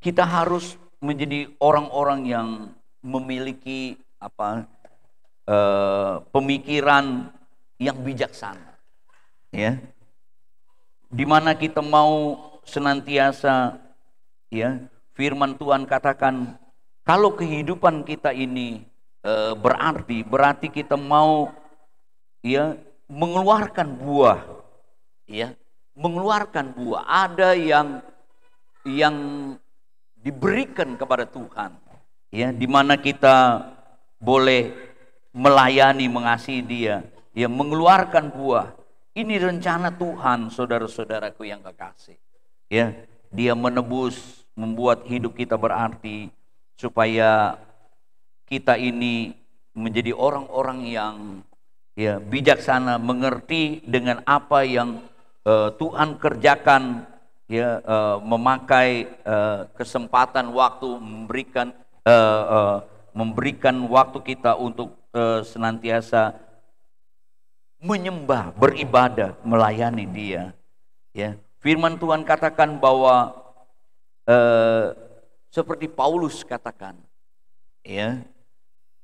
kita harus menjadi orang-orang yang memiliki pemikiran yang bijaksana, ya, di mana kita mau senantiasa, ya, firman Tuhan katakan kalau kehidupan kita ini berarti kita mau, ya, mengeluarkan buah, ya, mengeluarkan buah. Ada yang diberikan kepada Tuhan, ya, di mana kita boleh melayani, mengasihi Dia, ya, mengeluarkan buah. Ini rencana Tuhan, saudara-saudaraku yang kekasih, ya. Dia menebus, membuat hidup kita berarti, supaya kita ini menjadi orang-orang yang, ya, bijaksana, mengerti dengan apa yang Tuhan kerjakan, ya, memakai kesempatan waktu, memberikan waktu kita untuk senantiasa menyembah, beribadah, melayani Dia, ya. Firman Tuhan katakan bahwa seperti Paulus katakan, ya,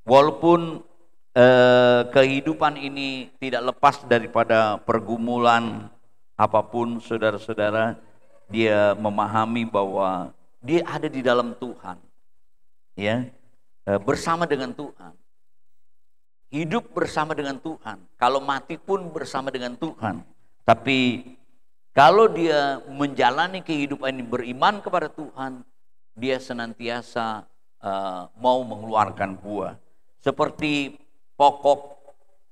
walaupun kehidupan ini tidak lepas daripada pergumulan apapun, saudara-saudara, dia memahami bahwa dia ada di dalam Tuhan, ya, bersama dengan Tuhan. Hidup bersama dengan Tuhan, kalau mati pun bersama dengan Tuhan. Tapi kalau dia menjalani kehidupan ini beriman kepada Tuhan, dia senantiasa mau mengeluarkan buah. Seperti pokok,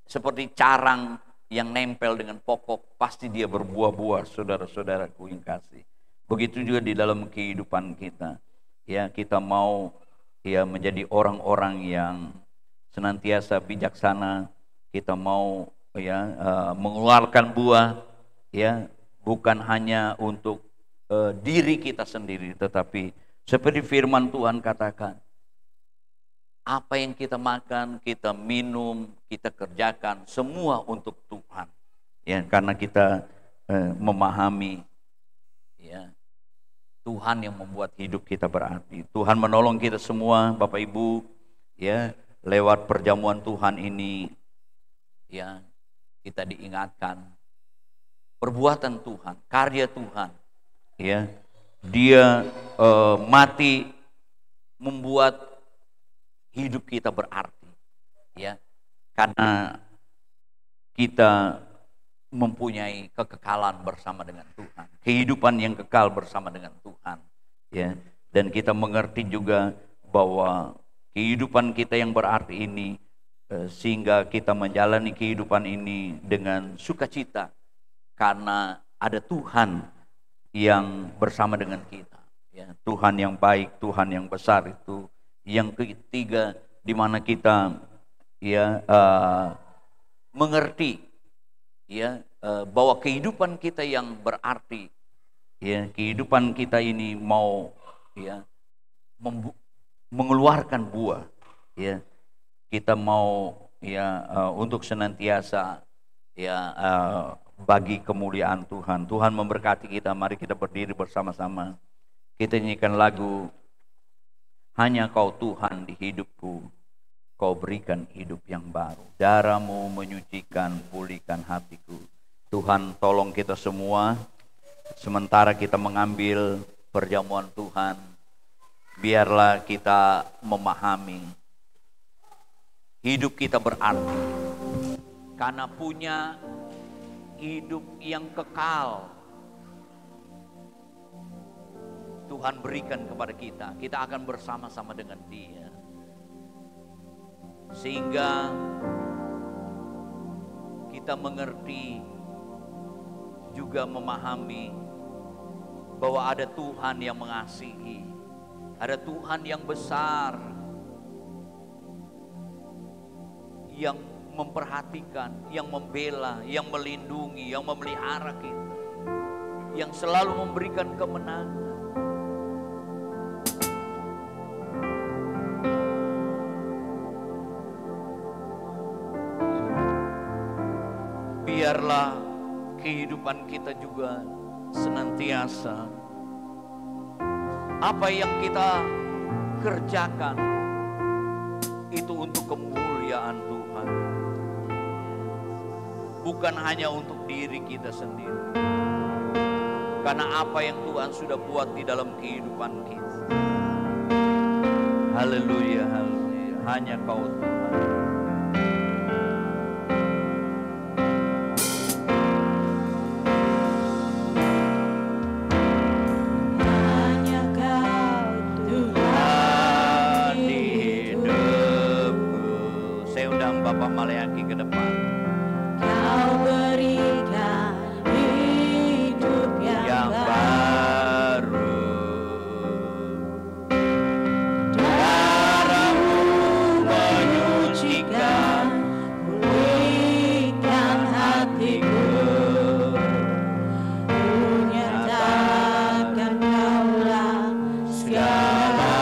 seperti carang yang nempel dengan pokok, pasti dia berbuah-buah, saudara-saudaraku yang kasih. Begitu juga di dalam kehidupan kita, ya, kita mau, ya, menjadi orang-orang yang senantiasa bijaksana. Kita mau, ya, mengeluarkan buah, ya, bukan hanya untuk diri kita sendiri, tetapi seperti firman Tuhan katakan, apa yang kita makan, kita minum, kita kerjakan semua untuk Tuhan, ya, karena kita memahami, ya, Tuhan yang membuat hidup kita berarti. Tuhan menolong kita semua, Bapak Ibu, ya, lewat perjamuan Tuhan ini, ya, kita diingatkan perbuatan Tuhan, karya Tuhan, ya. Dia mati membuat hidup kita berarti, ya, karena kita mempunyai kekekalan bersama dengan Tuhan, kehidupan yang kekal bersama dengan Tuhan, ya. Dan kita mengerti juga bahwa kehidupan kita yang berarti ini, sehingga kita menjalani kehidupan ini dengan sukacita, karena ada Tuhan yang bersama dengan kita, ya. Tuhan yang baik, Tuhan yang besar itu. Yang ketiga, di mana kita, ya, mengerti, ya, bahwa kehidupan kita yang berarti Ya, kehidupan kita ini mau ya mengeluarkan buah. Ya, kita mau ya untuk senantiasa ya bagi kemuliaan Tuhan. Tuhan memberkati kita. Mari kita berdiri bersama-sama. Kita nyanyikan lagu Hanya Kau Tuhan di hidupku, Kau berikan hidup yang baru. Darah-Mu menyucikan, pulihkan hatiku. Tuhan tolong kita semua, sementara kita mengambil perjamuan Tuhan, biarlah kita memahami hidup kita berarti karena punya hidup yang kekal. Tuhan berikan kepada kita, kita akan bersama-sama dengan Dia. Sehingga kita mengerti, juga memahami bahwa ada Tuhan yang mengasihi, ada Tuhan yang besar, yang memperhatikan, yang membela, yang melindungi, yang memelihara kita, yang selalu memberikan kemenangan. Biarlah kehidupan kita juga senantiasa apa yang kita kerjakan itu untuk kemuliaan Tuhan, bukan hanya untuk diri kita sendiri, karena apa yang Tuhan sudah buat di dalam kehidupan kita. Haleluya, haleluya. Hanya Kau Tuhan. Bapak Maleaki ke depan. Kau berikan hidup yang baru. Darah-Mu menyucikan, pulihkan hatiku. Nyatakan Kaulah segalanya.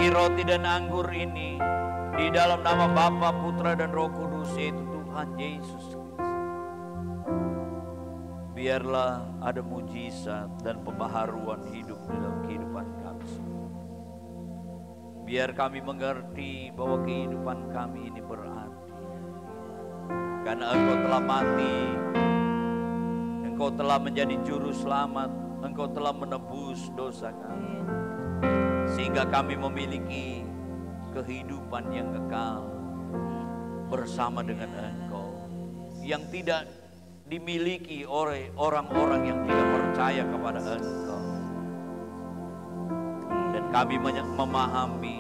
Roti dan anggur ini di dalam nama Bapa, Putra dan Roh Kudus, yaitu Tuhan Yesus Kristus. Biarlah ada mujizat dan pembaharuan hidup dalam kehidupan kami. Biar kami mengerti bahwa kehidupan kami ini berarti karena Engkau telah mati, Engkau telah menjadi juru selamat Engkau telah menebus dosa kami, sehingga kami memiliki kehidupan yang kekal bersama dengan Engkau, yang tidak dimiliki oleh orang-orang yang tidak percaya kepada Engkau. Dan kami memahami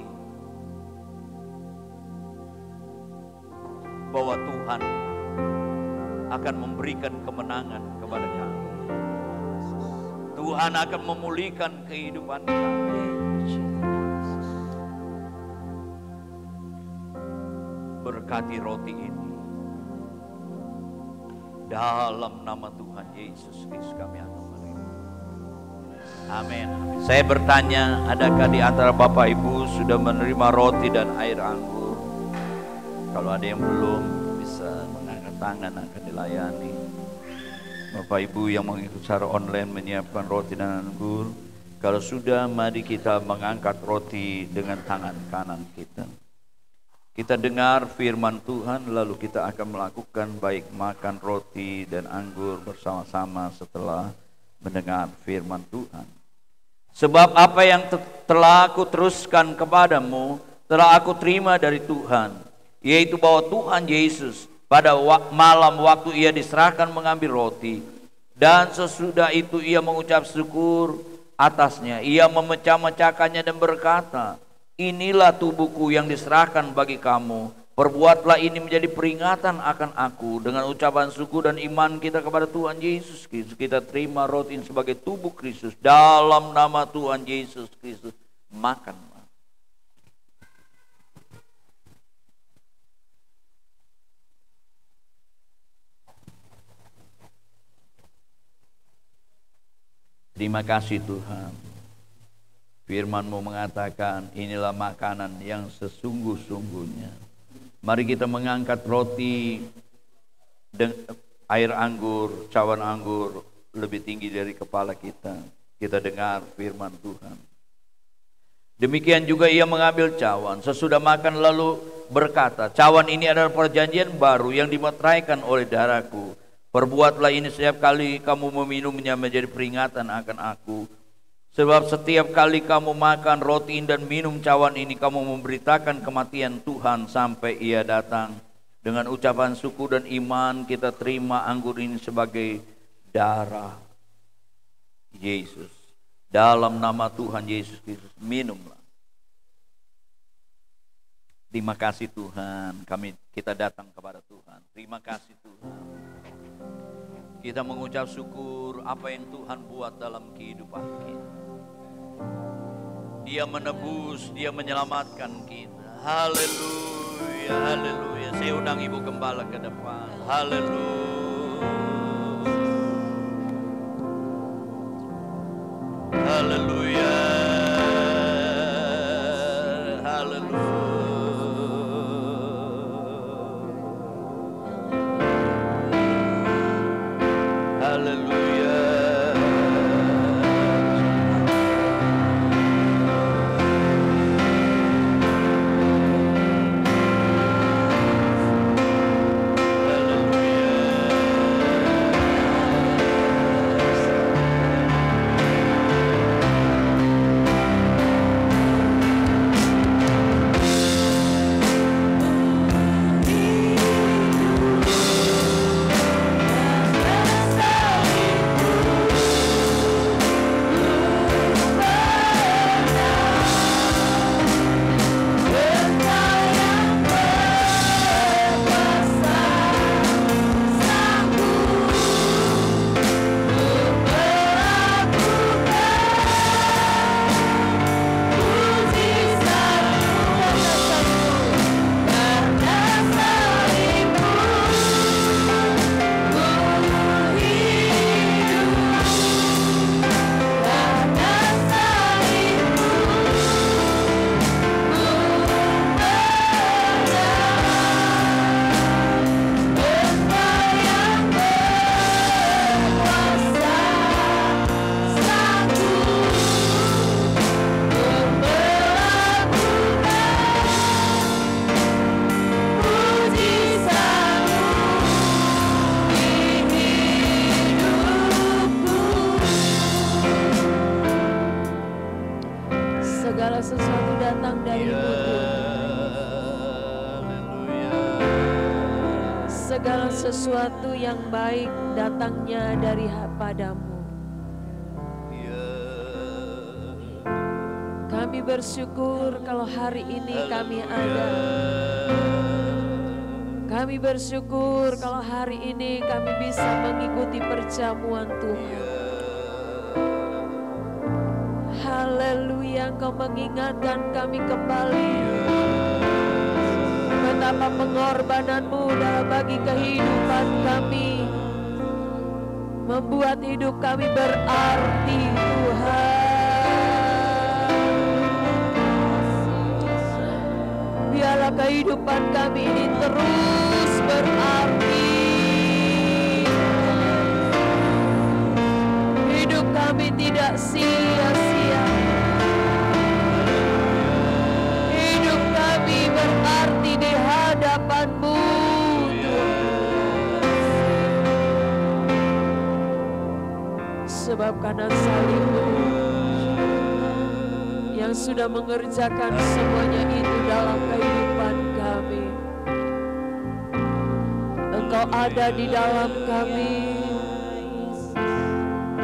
bahwa Tuhan akan memberikan kemenangan kepada kami. Tuhan akan memulihkan kehidupan kami. Berkati roti ini. Dalam nama Tuhan Yesus Kristus kami akan menerima. Amin. Saya bertanya, adakah di antara Bapak Ibu sudah menerima roti dan air anggur? Kalau ada yang belum, bisa mengangkat tangan, akan dilayani. Bapak Ibu yang mengikuti secara online menyiapkan roti dan anggur. Kalau sudah, mari kita mengangkat roti dengan tangan kanan kita. Kita dengar firman Tuhan, lalu kita akan melakukan baik makan roti dan anggur bersama-sama setelah mendengar firman Tuhan. Sebab apa yang telah aku teruskan kepadamu, telah aku terima dari Tuhan, yaitu bahwa Tuhan Yesus pada malam waktu ia diserahkan mengambil roti, dan sesudah itu ia mengucap syukur atasnya, ia memecah-mecahkannya dan berkata, inilah tubuhku yang diserahkan bagi kamu, perbuatlah ini menjadi peringatan akan aku. Dengan ucapan syukur dan iman kita kepada Tuhan Yesus Kristus, kita terima roti ini sebagai tubuh Kristus. Dalam nama Tuhan Yesus Kristus, makanlah. Terima kasih Tuhan. Firman-Mu mengatakan, inilah makanan yang sesungguh-sungguhnya. Mari kita mengangkat roti dan air anggur, cawan anggur lebih tinggi dari kepala kita. Kita dengar firman Tuhan. Demikian juga ia mengambil cawan. Sesudah makan lalu berkata, cawan ini adalah perjanjian baru yang dimeteraikan oleh darahku. Perbuatlah ini setiap kali kamu meminumnya menjadi peringatan akan aku. Sebab setiap kali kamu makan roti dan minum cawan ini, kamu memberitakan kematian Tuhan sampai ia datang. Dengan ucapan syukur dan iman kita terima anggur ini sebagai darah Yesus. Dalam nama Tuhan Yesus Kristus, minumlah. Terima kasih Tuhan, kita datang kepada Tuhan. Terima kasih Tuhan. Kita mengucap syukur apa yang Tuhan buat dalam kehidupan kita. Dia menebus, Dia menyelamatkan kita. Haleluya, haleluya. Saya undang Ibu Gembala ke depan. Haleluya. Haleluya. Haleluya. Haleluya. Segala sesuatu datang darimu Tuhan. Segala sesuatu yang baik datangnya dari padamu. Kami bersyukur kalau hari ini kami ada. Kami bersyukur kalau hari ini kami bisa mengikuti perjamuan Tuhan. Haleluya, Engkau mengingatkan kami kembali betapa pengorbananmu dalam bagi kehidupan kami, membuat hidup kami berarti Tuhan. Biarlah kehidupan kami ini terus berarti. Hidup kami tidak sia-sia. Hidup kami berarti di hadapan-Mu, Tuhan. Sebab karena salib-Mu yang sudah mengerjakan semuanya itu dalam kehidupan kami. Engkau ada di dalam kami.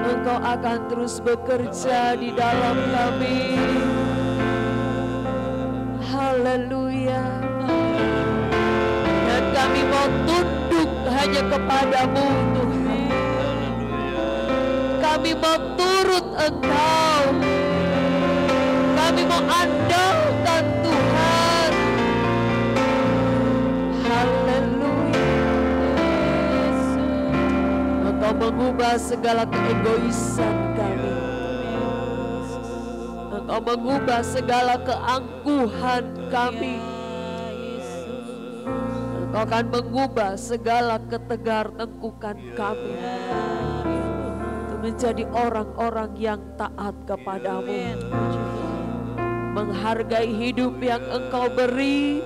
Engkau akan terus bekerja di dalam kami. Haleluya. Dan kami mau tunduk hanya kepadamu Tuhan. Kami mau turut Engkau. Kami mau andalkan Tuhan. Haleluya. Engkau mengubah segala keegoisan kami. Engkau mengubah segala keangkuhan kami. Engkau akan mengubah segala ketegar tengkukan kami untuk menjadi orang-orang yang taat kepadamu, menghargai hidup yang Engkau beri,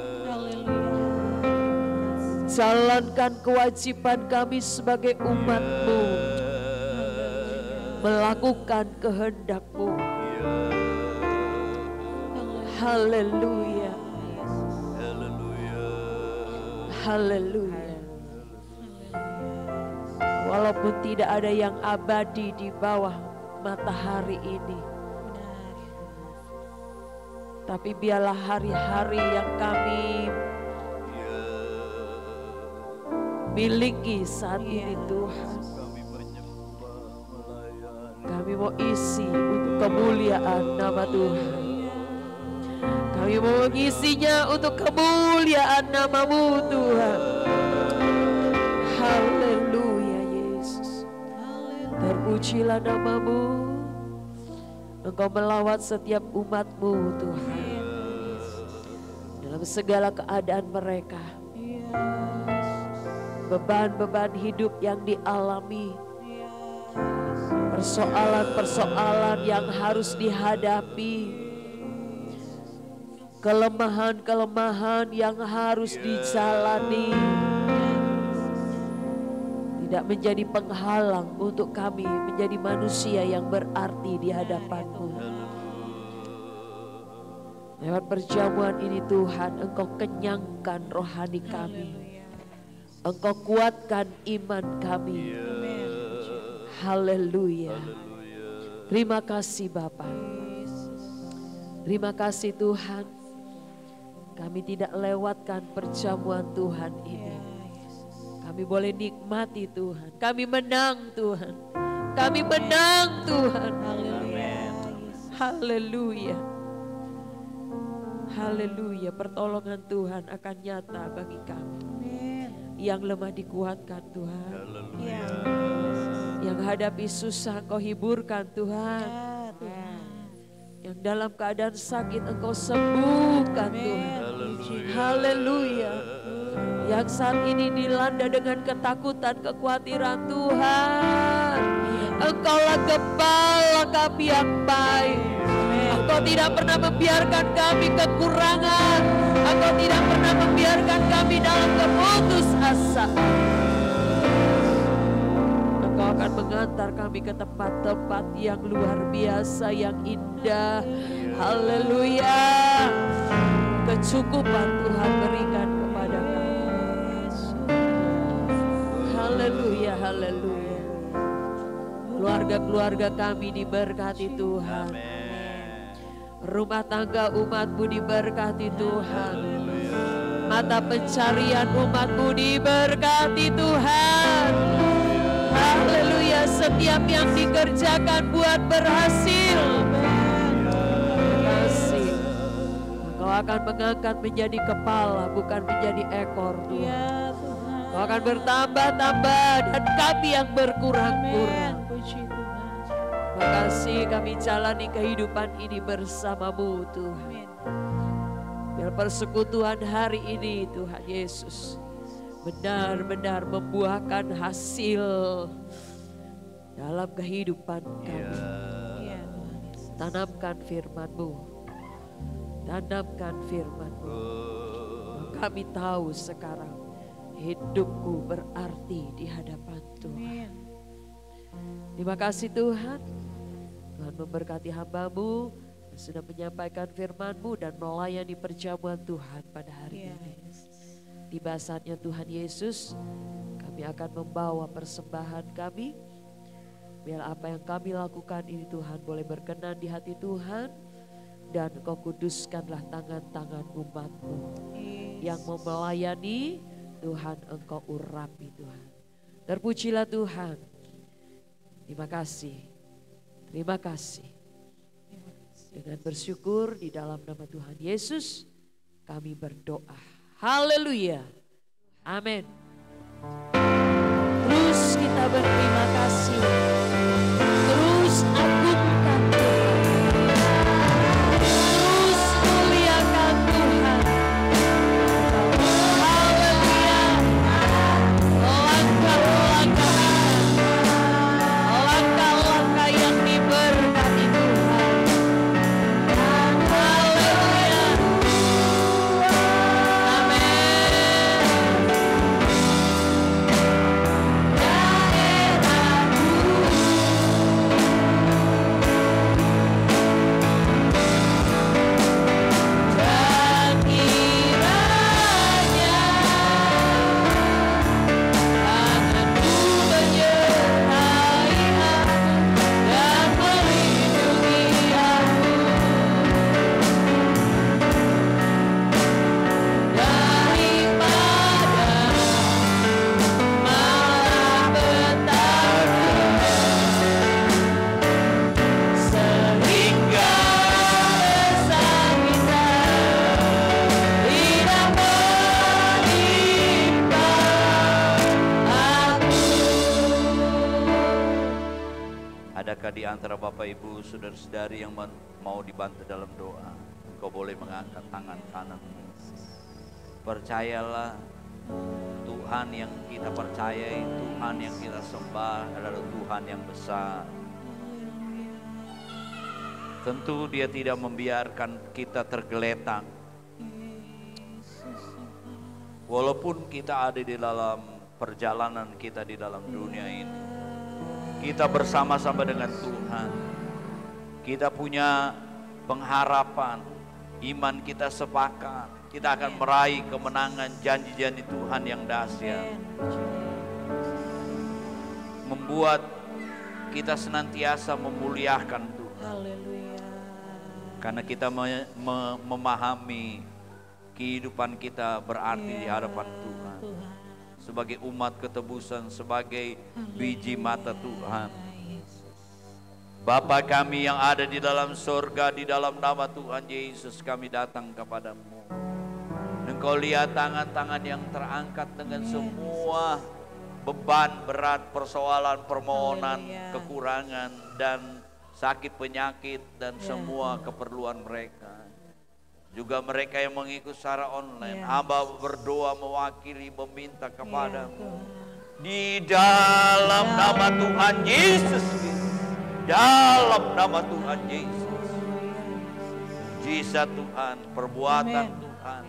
jalankan kewajiban kami sebagai umat-Mu, melakukan kehendak-Mu. Haleluya. Haleluya. Walaupun tidak ada yang abadi di bawah matahari ini, tapi biarlah hari-hari yang kami miliki saat ini Tuhan, kami mau isi untuk kemuliaan nama Tuhan. Kami mau mengisinya untuk kemuliaan nama-Mu Tuhan. Haleluya Yesus. Terpujilah nama-Mu. Engkau melawat setiap umat-Mu Tuhan, dalam segala keadaan mereka. Beban-beban hidup yang dialami, persoalan-persoalan yang harus dihadapi, kelemahan-kelemahan yang harus dijalani, tidak menjadi penghalang untuk kami menjadi manusia yang berarti di hadapan-Mu. Lewat perjamuan ini Tuhan, Engkau kenyangkan rohani kami. Engkau kuatkan iman kami. Haleluya. Terima kasih Bapa. Terima kasih Tuhan. Kami tidak lewatkan perjamuan Tuhan ini. Kami boleh nikmati Tuhan. Kami menang Tuhan. Kami menang Tuhan. Haleluya. Haleluya. Pertolongan Tuhan akan nyata bagi kami. Yang lemah dikuatkan Tuhan. Yang hadapi susah Engkau hiburkan Tuhan. Yang dalam keadaan sakit Engkau sembuhkan Tuhan. Haleluya. Yang saat ini dilanda dengan ketakutan, kekhawatiran Tuhan, Engkaulah gembala kami yang baik. Engkau tidak pernah membiarkan kami kekurangan. Engkau tidak pernah membiarkan kami dalam keputus asa. Engkau akan mengantar kami ke tempat-tempat yang luar biasa, yang indah. Haleluya. Kecukupan Tuhan berikan kepada kami. Haleluya, haleluya. Keluarga-keluarga kami diberkati Tuhan. Rumah tangga umat-Mu diberkati Tuhan. Mata pencarian umat-Mu diberkati Tuhan. Haleluya, setiap yang dikerjakan buat berhasil. Kasih. Engkau akan mengangkat menjadi kepala, bukan menjadi ekor Tuhan. Engkau akan bertambah-tambah dan kami yang berkurang-kurang. Terima kasih kami jalani kehidupan ini bersama-Mu Tuhan. Biar persekutuan hari ini Tuhan Yesus benar-benar membuahkan hasil dalam kehidupan kami. Tanamkan firman-Mu. Tanamkan firman-Mu. Kami tahu sekarang hidupku berarti di hadapan Tuhan. Terima kasih Tuhan. Tuhan memberkati hamba-Mu yang sudah menyampaikan firman-Mu dan melayani perjamuan Tuhan pada hari ini. Tiba saatnya Tuhan Yesus, kami akan membawa persembahan kami. Biar apa yang kami lakukan ini Tuhan boleh berkenan di hati Tuhan. Dan Engkau kuduskanlah tangan-tangan umat-Mu yang mau melayani. Tuhan Engkau urapi Tuhan. Terpujilah Tuhan. Terima kasih. Terima kasih. Dengan bersyukur di dalam nama Tuhan Yesus kami berdoa. Haleluya. Amin. Terus kita berterima kasih. Terus agungkan Tuhan. Terus muliakan Tuhan. Haleluya. Langkah-langkah yang diberkati Tuhan. Haleluya. Adakah di antara Bapak Ibu saudara-saudari yang mau dibantu dalam doa? Kau boleh mengangkat tangan kanan. Percayalah, Tuhan yang kita percayai, Tuhan yang kita sembah adalah Tuhan yang besar. Tentu Dia tidak membiarkan kita tergeletak. Walaupun kita ada di dalam perjalanan kita di dalam dunia ini, kita bersama-sama dengan Tuhan. Kita punya pengharapan, iman kita sepakat. Kita akan meraih kemenangan janji-janji Tuhan yang dahsyat. Membuat kita senantiasa memuliakan Tuhan. Karena kita memahami kehidupan kita berarti di hadapan Tuhan. Sebagai umat ketebusan, sebagai biji mata Tuhan. Bapa kami yang ada di dalam surga, di dalam nama Tuhan Yesus kami datang kepadamu. Engkau lihat tangan-tangan yang terangkat dengan semua beban berat, persoalan, permohonan, kekurangan, dan sakit penyakit, dan semua keperluan mereka. Juga mereka yang mengikut secara online, hamba berdoa mewakili, meminta kepadamu. Di dalam nama Tuhan Yesus, dalam nama Tuhan Yesus. Mujizat Tuhan, perbuatan Tuhan,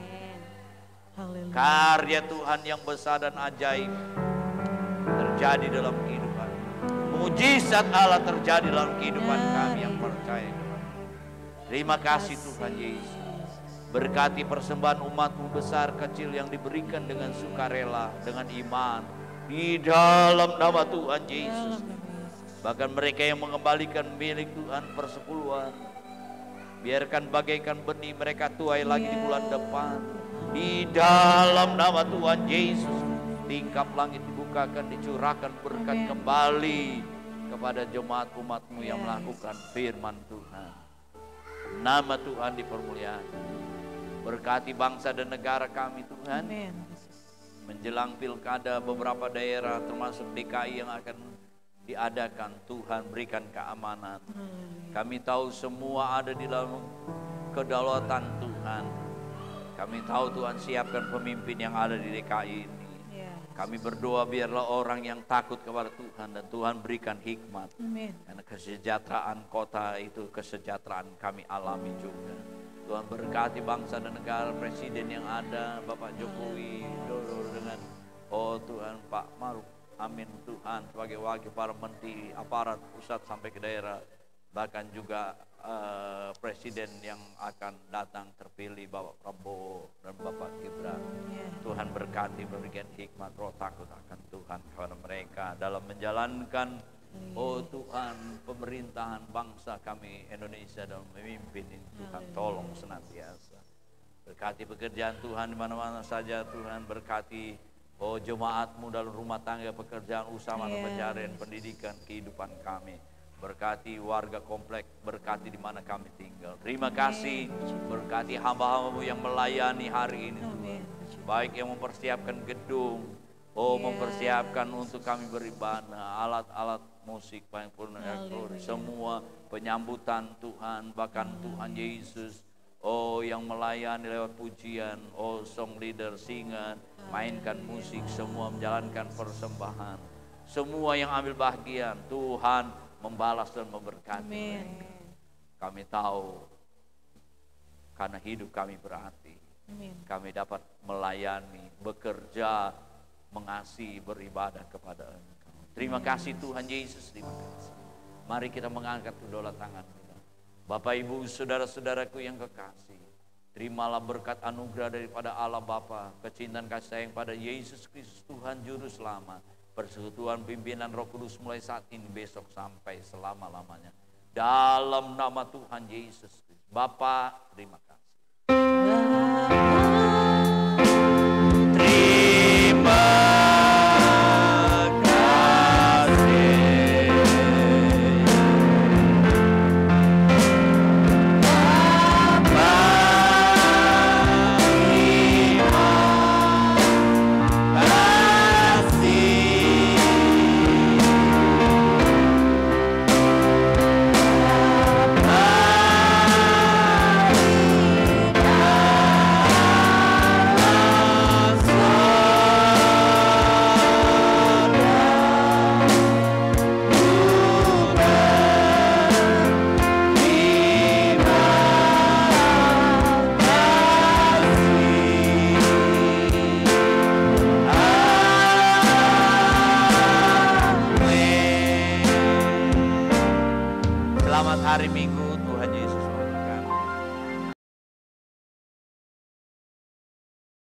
karya Tuhan yang besar dan ajaib terjadi dalam kehidupan. Mujizat Allah terjadi dalam kehidupan kami yang percaya. Terima kasih Tuhan Yesus. Berkati persembahan umat-Mu besar kecil yang diberikan dengan sukarela, dengan iman. Di dalam nama Tuhan Yesus. Bahkan mereka yang mengembalikan milik Tuhan persepuluhan. Biarkan bagaikan benih mereka tuai lagi di bulan depan. Di dalam nama Tuhan Yesus. Tingkap langit dibukakan, dicurahkan berkat kembali kepada jemaat umat-Mu yang melakukan firman Tuhan. Nama Tuhan dipermuliakan. Berkati bangsa dan negara kami Tuhan. Menjelang pilkada beberapa daerah termasuk DKI yang akan diadakan, Tuhan berikan keamanan. Kami tahu semua ada di dalam kedaulatan Tuhan. Kami tahu Tuhan siapkan pemimpin yang ada di DKI ini. Kami berdoa biarlah orang yang takut kepada Tuhan dan Tuhan berikan hikmat. Karena kesejahteraan kota itu kesejahteraan kami alami juga. Tuhan berkati bangsa dan negara, presiden yang ada, Bapak Jokowi Dodo dengan Tuhan Pak Maruf, amin Tuhan, sebagai wakil para menteri, aparat pusat sampai ke daerah, bahkan juga presiden yang akan datang terpilih Bapak Prabowo dan Bapak Gibran. Tuhan berkati, berikan hikmat roh takut akan Tuhan kepada mereka dalam menjalankan Tuhan, pemerintahan bangsa kami Indonesia dalam memimpin ini. Tuhan tolong senantiasa. Berkati pekerjaan Tuhan di mana-mana saja Tuhan. Berkati jemaat-Mu dalam rumah tangga, pekerjaan, usaha, mata pencarian, pendidikan, kehidupan kami. Berkati warga komplek, berkati di mana kami tinggal. Terima kasih, berkati hamba-hamba-Mu yang melayani hari ini Tuhan. Baik yang mempersiapkan gedung, mempersiapkan untuk kami beribadah, alat-alat musik, semua penyambutan Tuhan, bahkan Tuhan Yesus, yang melayani lewat pujian, song leader, singer, mainkan musik, semua menjalankan persembahan, semua yang ambil bagian, Tuhan membalas dan memberkati. Kami tahu karena hidup kami berarti, kami dapat melayani, bekerja, mengasihi, beribadah kepada Engkau. Terima kasih Tuhan Yesus, terima kasih. Mari kita mengangkat kedua tangan kita. Bapak Ibu saudara-saudaraku yang kekasih, terimalah berkat anugerah daripada Allah Bapa, kecintaan kasih sayang pada Yesus Kristus Tuhan Juru Selamat, persekutuan pimpinan Roh Kudus mulai saat ini, besok sampai selama-lamanya. Dalam nama Tuhan Yesus Kristus. Bapa, terima kasih.